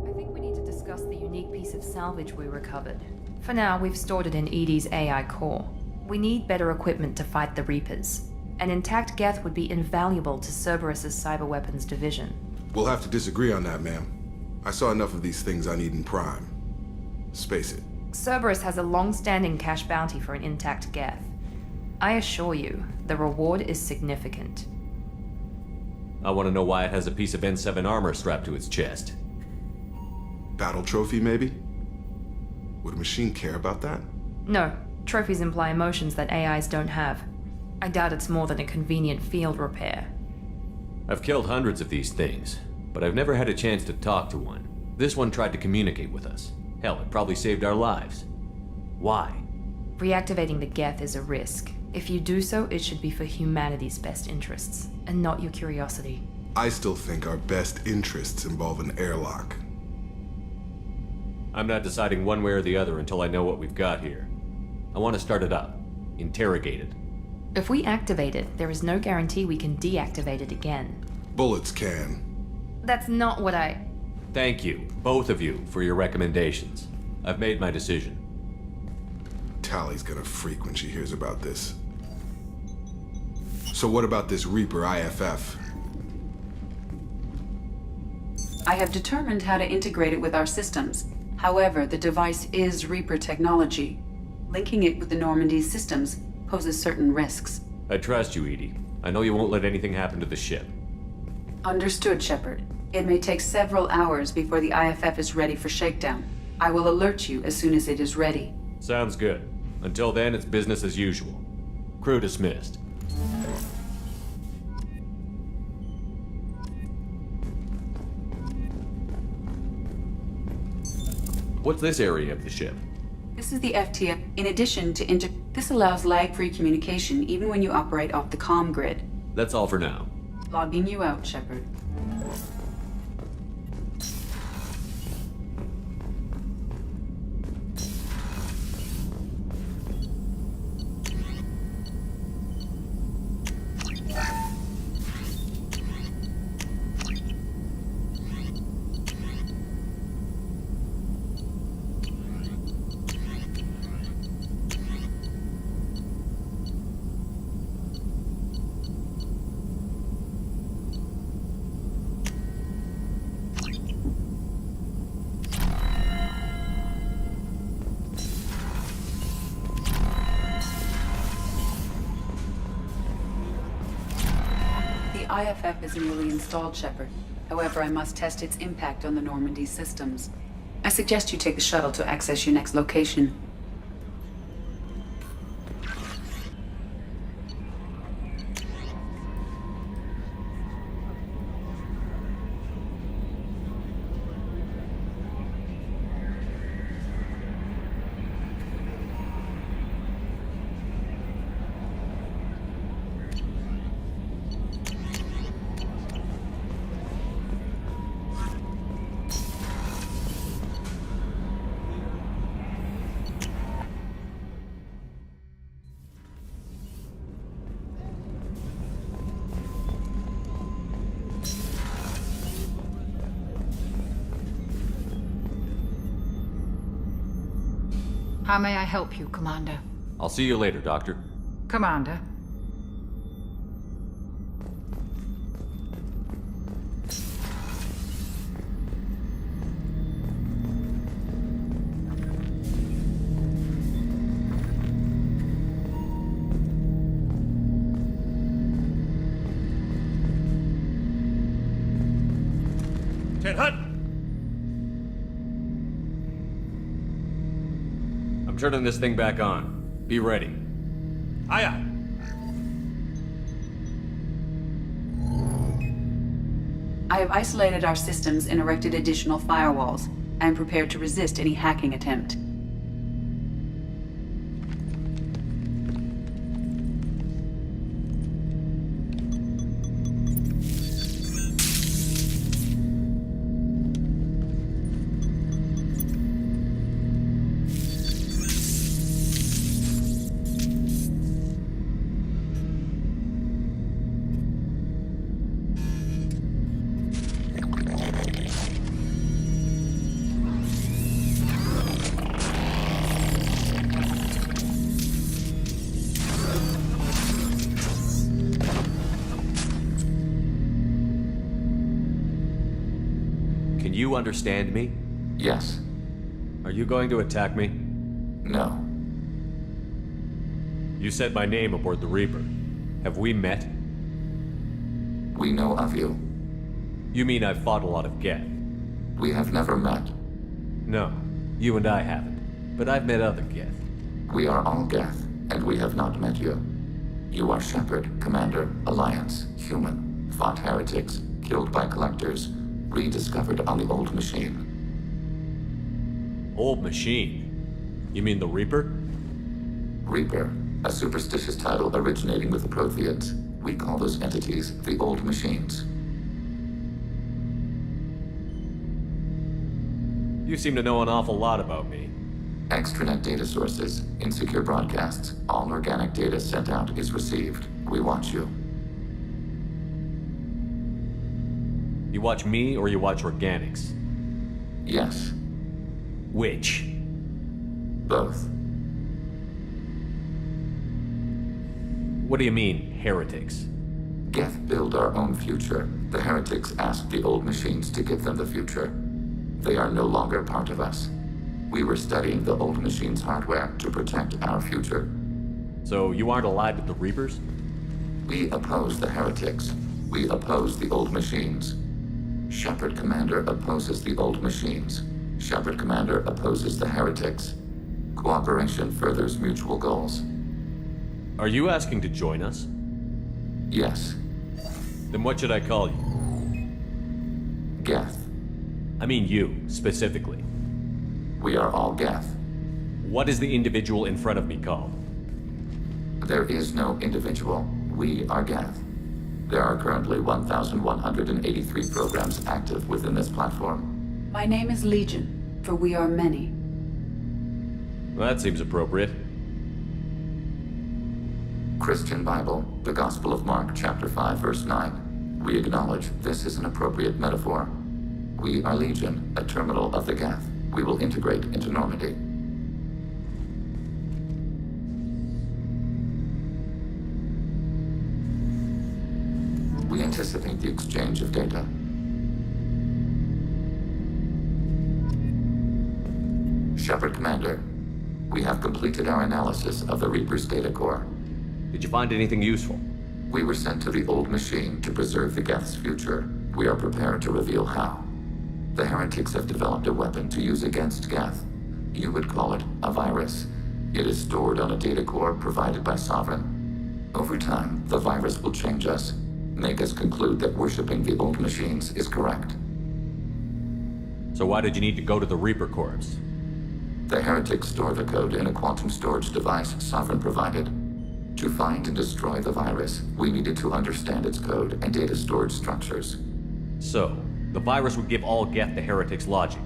I think we need to discuss the unique piece of salvage we recovered. For now, we've stored it in EDI's AI core. We need better equipment to fight the Reapers. An intact Geth would be invaluable to Cerberus's cyber weapons division. We'll have to disagree on that, ma'am. I saw enough of these things I need in Prime. Space it. Cerberus has a long-standing cash bounty for an intact Geth. I assure you, the reward is significant. I want to know why it has a piece of N7 armor strapped to its chest. Battle trophy, maybe? Would a machine care about that? No, trophies imply emotions that AIs don't have. I doubt it's more than a convenient field repair. I've killed hundreds of these things, but I've never had a chance to talk to one. This one tried to communicate with us. Hell, it probably saved our lives. Why? Reactivating the Geth is a risk. If you do so, it should be for humanity's best interests, and not your curiosity. I still think our best interests involve an airlock. I'm not deciding one way or the other until I know what we've got here. I want to start it up. Interrogate it. If we activate it, there is no guarantee we can deactivate it again. Bullets can. That's not what I... Thank you, both of you, for your recommendations. I've made my decision. Tally's gonna freak when she hears about this. So what about this Reaper IFF? I have determined how to integrate it with our systems. However, the device is Reaper technology. Linking it with the Normandy's systems poses certain risks. I trust you, Edie. I know you won't let anything happen to the ship. Understood, Shepard. It may take several hours before the IFF is ready for shakedown. I will alert you as soon as it is ready. Sounds good. Until then, it's business as usual. Crew dismissed. What's this area of the ship? This is the FTF. In addition to this allows lag-free communication even when you operate off the comm grid. That's all for now. Logging you out, Shepard. IFF is newly installed, Shepard. However, I must test its impact on the Normandy systems. I suggest you take the shuttle to access your next location. How may I help you, Commander? I'll see you later, Doctor. I'm turning this thing back on. Be ready. Aye, aye. I have isolated our systems and erected additional firewalls. I am prepared to resist any hacking attempt. Can you understand me? Yes. Are you going to attack me? No. You said my name aboard the Reaper. Have we met? We know of you. You mean I've fought a lot of Geth? We have never met. No, you and I haven't. But I've met other Geth. We are all Geth, and we have not met you. You are Shepard, Commander, Alliance, human, fought heretics, killed by collectors, rediscovered on the Old Machine. Old Machine? You mean the Reaper? Reaper, a superstitious title originating with the Protheans. We call those entities the Old Machines. You seem to know an awful lot about me. Extranet data sources, insecure broadcasts, all organic data sent out is received. We watch you. You watch me or you watch organics? Yes. Which? Both. What do you mean, heretics? Geth build our own future. The heretics asked the Old Machines to give them the future. They are no longer part of us. We were studying the Old Machines' hardware to protect our future. So you aren't allied with the Reapers? We oppose the heretics. We oppose the Old Machines. Shepard Commander opposes the Old Machines. Shepard Commander opposes the heretics. Cooperation furthers mutual goals. Are you asking to join us? Yes. Then what should I call you? Geth. I mean you, specifically. We are all Geth. What is the individual in front of me called? There is no individual. We are Geth. There are currently 1,183 programs active within this platform. My name is Legion, for we are many. Well, that seems appropriate. Christian Bible, the Gospel of Mark, chapter 5, verse 9. We acknowledge this is an appropriate metaphor. We are Legion, a terminal of the Geth. We will integrate into Normandy. We anticipate the exchange of data. Shepard Commander, we have completed our analysis of the Reaper's data core. Did you find anything useful? We were sent to the Old Machine to preserve the Geth's future. We are prepared to reveal how. The heretics have developed a weapon to use against Geth. You would call it a virus. It is stored on a data core provided by Sovereign. Over time, the virus will change us, make us conclude that worshipping the Old Machines is correct. So why did you need to go to the Reaper Corps? The heretics store the code in a quantum storage device Sovereign provided. To find and destroy the virus, we needed to understand its code and data storage structures. So, the virus would give all Geth the heretics' logic,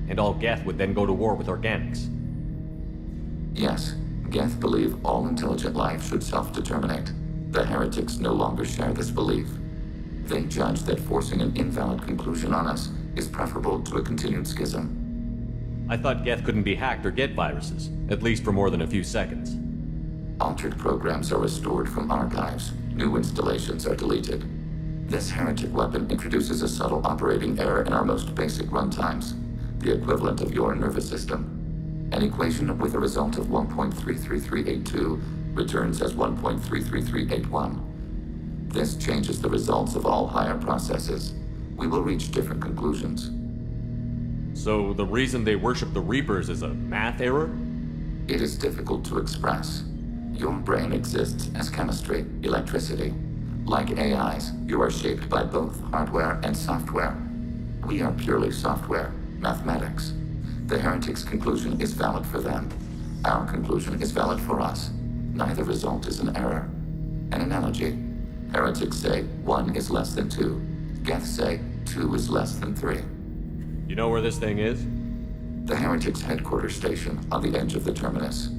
and all Geth would then go to war with organics. Yes, Geth believe all intelligent life should self-determinate. The heretics no longer share this belief. They judge that forcing an invalid conclusion on us is preferable to a continued schism. I thought Geth couldn't be hacked or get viruses, at least for more than a few seconds. Altered programs are restored from archives. New installations are deleted. This heretic weapon introduces a subtle operating error in our most basic runtimes, the equivalent of your nervous system. An equation with a result of 1.33382 returns as 1.33381. This changes the results of all higher processes. we will reach different conclusions. So the reason they worship the Reapers is a math error? It is difficult to express. Your brain exists as chemistry, electricity. Like AIs, you are shaped by both hardware and software. We are purely software, mathematics. The heretics' conclusion is valid for them. Our conclusion is valid for us. Neither result is an error. An analogy. Heretics say 1 is less than 2. Geths say 2 is less than 3. You know where this thing is? The heretics' headquarters station on the edge of the terminus.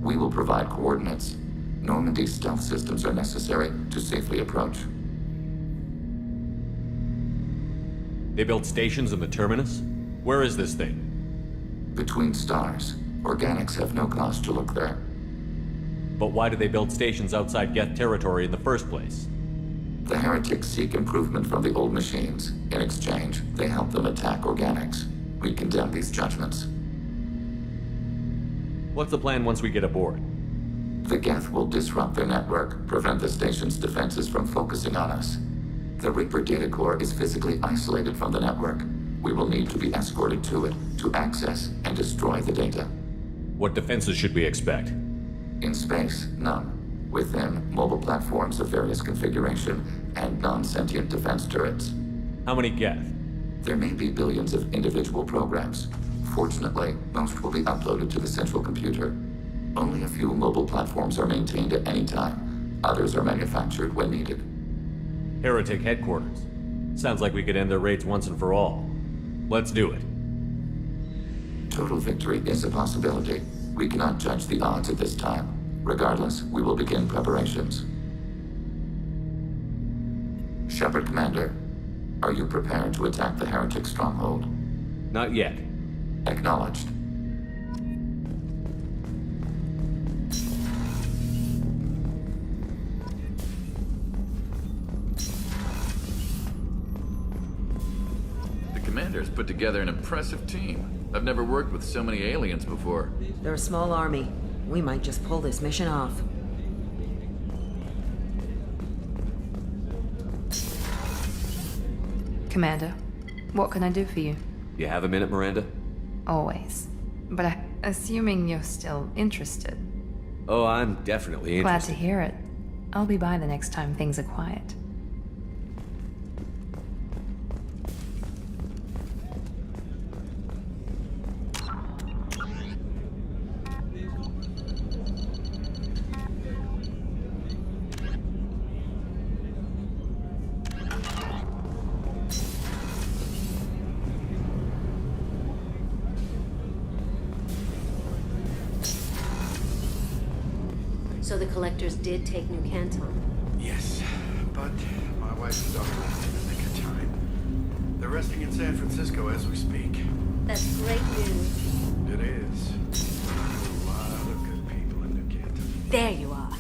We will provide coordinates. Normandy stealth systems are necessary to safely approach. They built stations in the terminus? Where is this thing? Between stars. Organics have no cause to look there. But why do they build stations outside Geth territory in the first place? The heretics seek improvement from the old machines. In exchange, they help them attack organics. We condemn these judgments. What's the plan once we get aboard? The Geth will disrupt their network, prevent the station's defenses from focusing on us. The Reaper data core is physically isolated from the network. We will need to be escorted to it to access and destroy the data. What defenses should we expect? In space, none. Within, mobile platforms of various configuration and non-sentient defense turrets. How many Geth? There may be billions of individual programs. Fortunately, most will be uploaded to the central computer. Only a few mobile platforms are maintained at any time. Others are manufactured when needed. Heretic headquarters. Sounds like we could end their raids once and for all. Let's do it. Total victory is a possibility. We cannot judge the odds at this time. Regardless, we will begin preparations. Shepard Commander, are you prepared to attack the heretic stronghold? Not yet. Acknowledged. The Commander's put together an impressive team. I've never worked with so many aliens before. They're a small army. We might just pull this mission off. Commander, what can I do for you? You have a minute, Miranda? Always. But assuming you're still interested. Oh, I'm definitely interested. Glad to hear it. I'll be by the next time things are quiet. So the collectors did take New Canton? Yes, but my wife and daughter left in the nick of time. They're resting in San Francisco as we speak. That's great news. It is. A lot of good people in New Canton. There you are.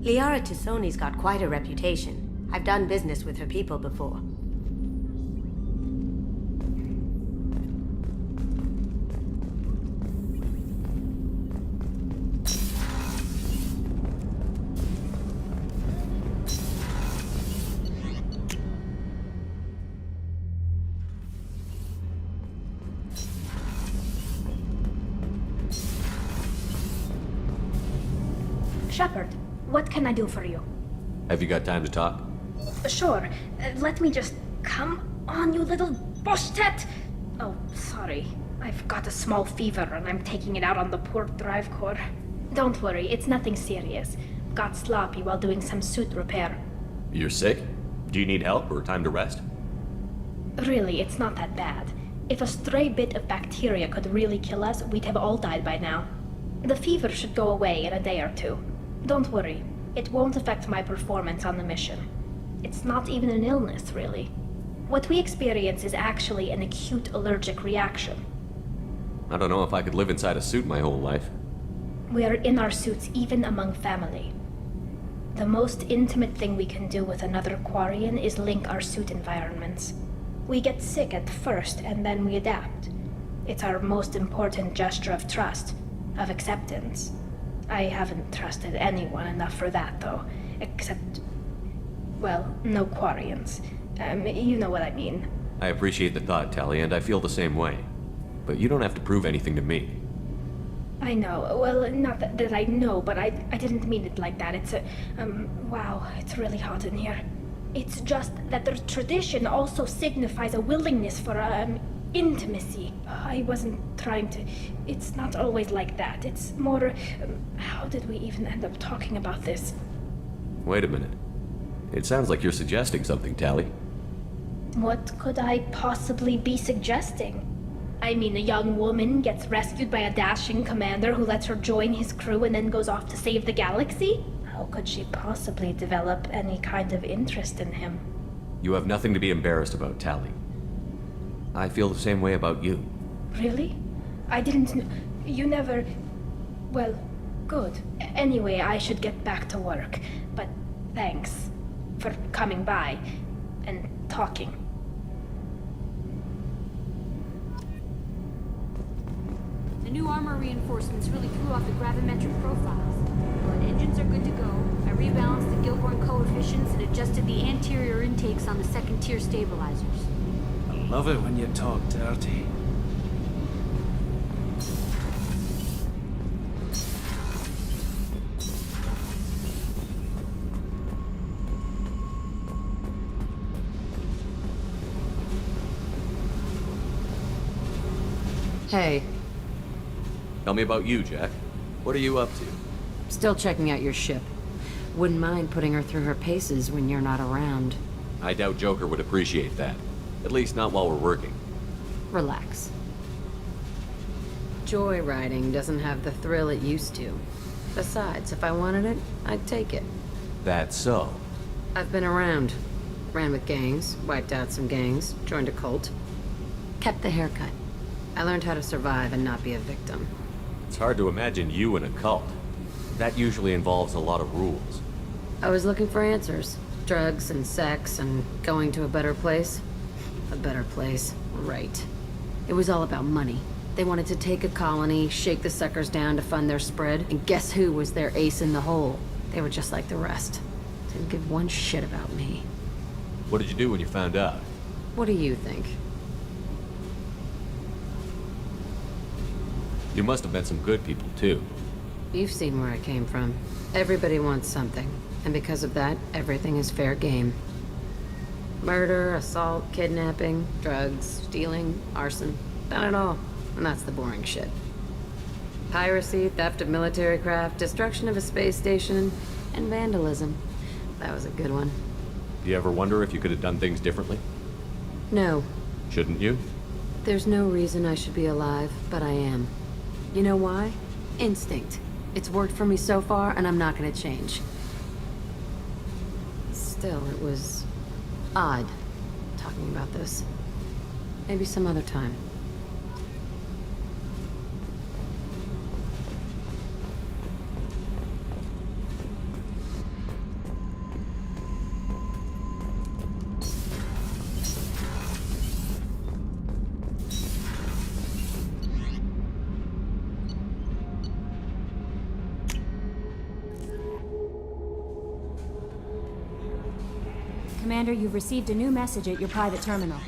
Liara Tassoni's got quite a reputation. I've done business with her people before. Shepard, what can I do for you? Have you got time to talk? Sure. Let me just... Come on, you little boshtet! Oh, sorry. I've got a small fever and I'm taking it out on the poor drive core. Don't worry, it's nothing serious. Got sloppy while doing some suit repair. You're sick? Do you need help or time to rest? Really, it's not that bad. If a stray bit of bacteria could really kill us, we'd have all died by now. The fever should go away in a day or two. Don't worry, it won't affect my performance on the mission. It's not even an illness, really. What we experience is actually an acute allergic reaction. I don't know if I could live inside a suit my whole life. We are in our suits even among family. The most intimate thing we can do with another Quarian is link our suit environments. We get sick at first and then we adapt. It's our most important gesture of trust, of acceptance. I haven't trusted anyone enough for that, though, except... well, no Quarians. You know what I mean. I appreciate the thought, Tally, and I feel the same way. But you don't have to prove anything to me. I know. Well, not that I know, but I didn't mean it like that. It's a... wow, it's really hot in here. It's just that the tradition also signifies a willingness for, intimacy. I wasn't trying to... It's not always like that. It's more... how did we even end up talking about this? Wait a minute. It sounds like you're suggesting something, Tally. What could I possibly be suggesting? I mean, a young woman gets rescued by a dashing commander who lets her join his crew and then goes off to save the galaxy? How could she possibly develop any kind of interest in him? You have nothing to be embarrassed about, Tally. I feel the same way about you. Really? I didn't you never... Well, good. Anyway, I should get back to work. But thanks for coming by and talking. The new armor reinforcements really threw off the gravimetric profiles. But engines are good to go. I rebalanced the Gilborn coefficients and adjusted the anterior intakes on the second-tier stabilizers. I love it when you talk dirty. Hey. Tell me about you, Jack. What are you up to? Still checking out your ship. Wouldn't mind putting her through her paces when you're not around. I doubt Joker would appreciate that. At least not while we're working. Relax. Joyriding doesn't have the thrill it used to. Besides, if I wanted it, I'd take it. That's so. I've been around. Ran with gangs, wiped out some gangs, joined a cult. Kept the haircut. I learned how to survive and not be a victim. It's hard to imagine you in a cult. That usually involves a lot of rules. I was looking for answers. Drugs and sex and going to a better place. A better place, right. It was all about money. They wanted to take a colony, shake the suckers down to fund their spread, and guess who was their ace in the hole? They were just like the rest. Didn't give one shit about me. What did you do when you found out? What do you think? You must have met some good people, too. You've seen where I came from. Everybody wants something, and because of that, everything is fair game. Murder, assault, kidnapping, drugs, stealing, arson. Done it all, and that's the boring shit. Piracy, theft of military craft, destruction of a space station, and vandalism. That was a good one. Do you ever wonder if you could have done things differently? No. Shouldn't you? There's no reason I should be alive, but I am. You know why? Instinct. It's worked for me so far, and I'm not gonna change. Still, it was odd talking about this. Maybe some other time. Commander, you've received a new message at your private terminal.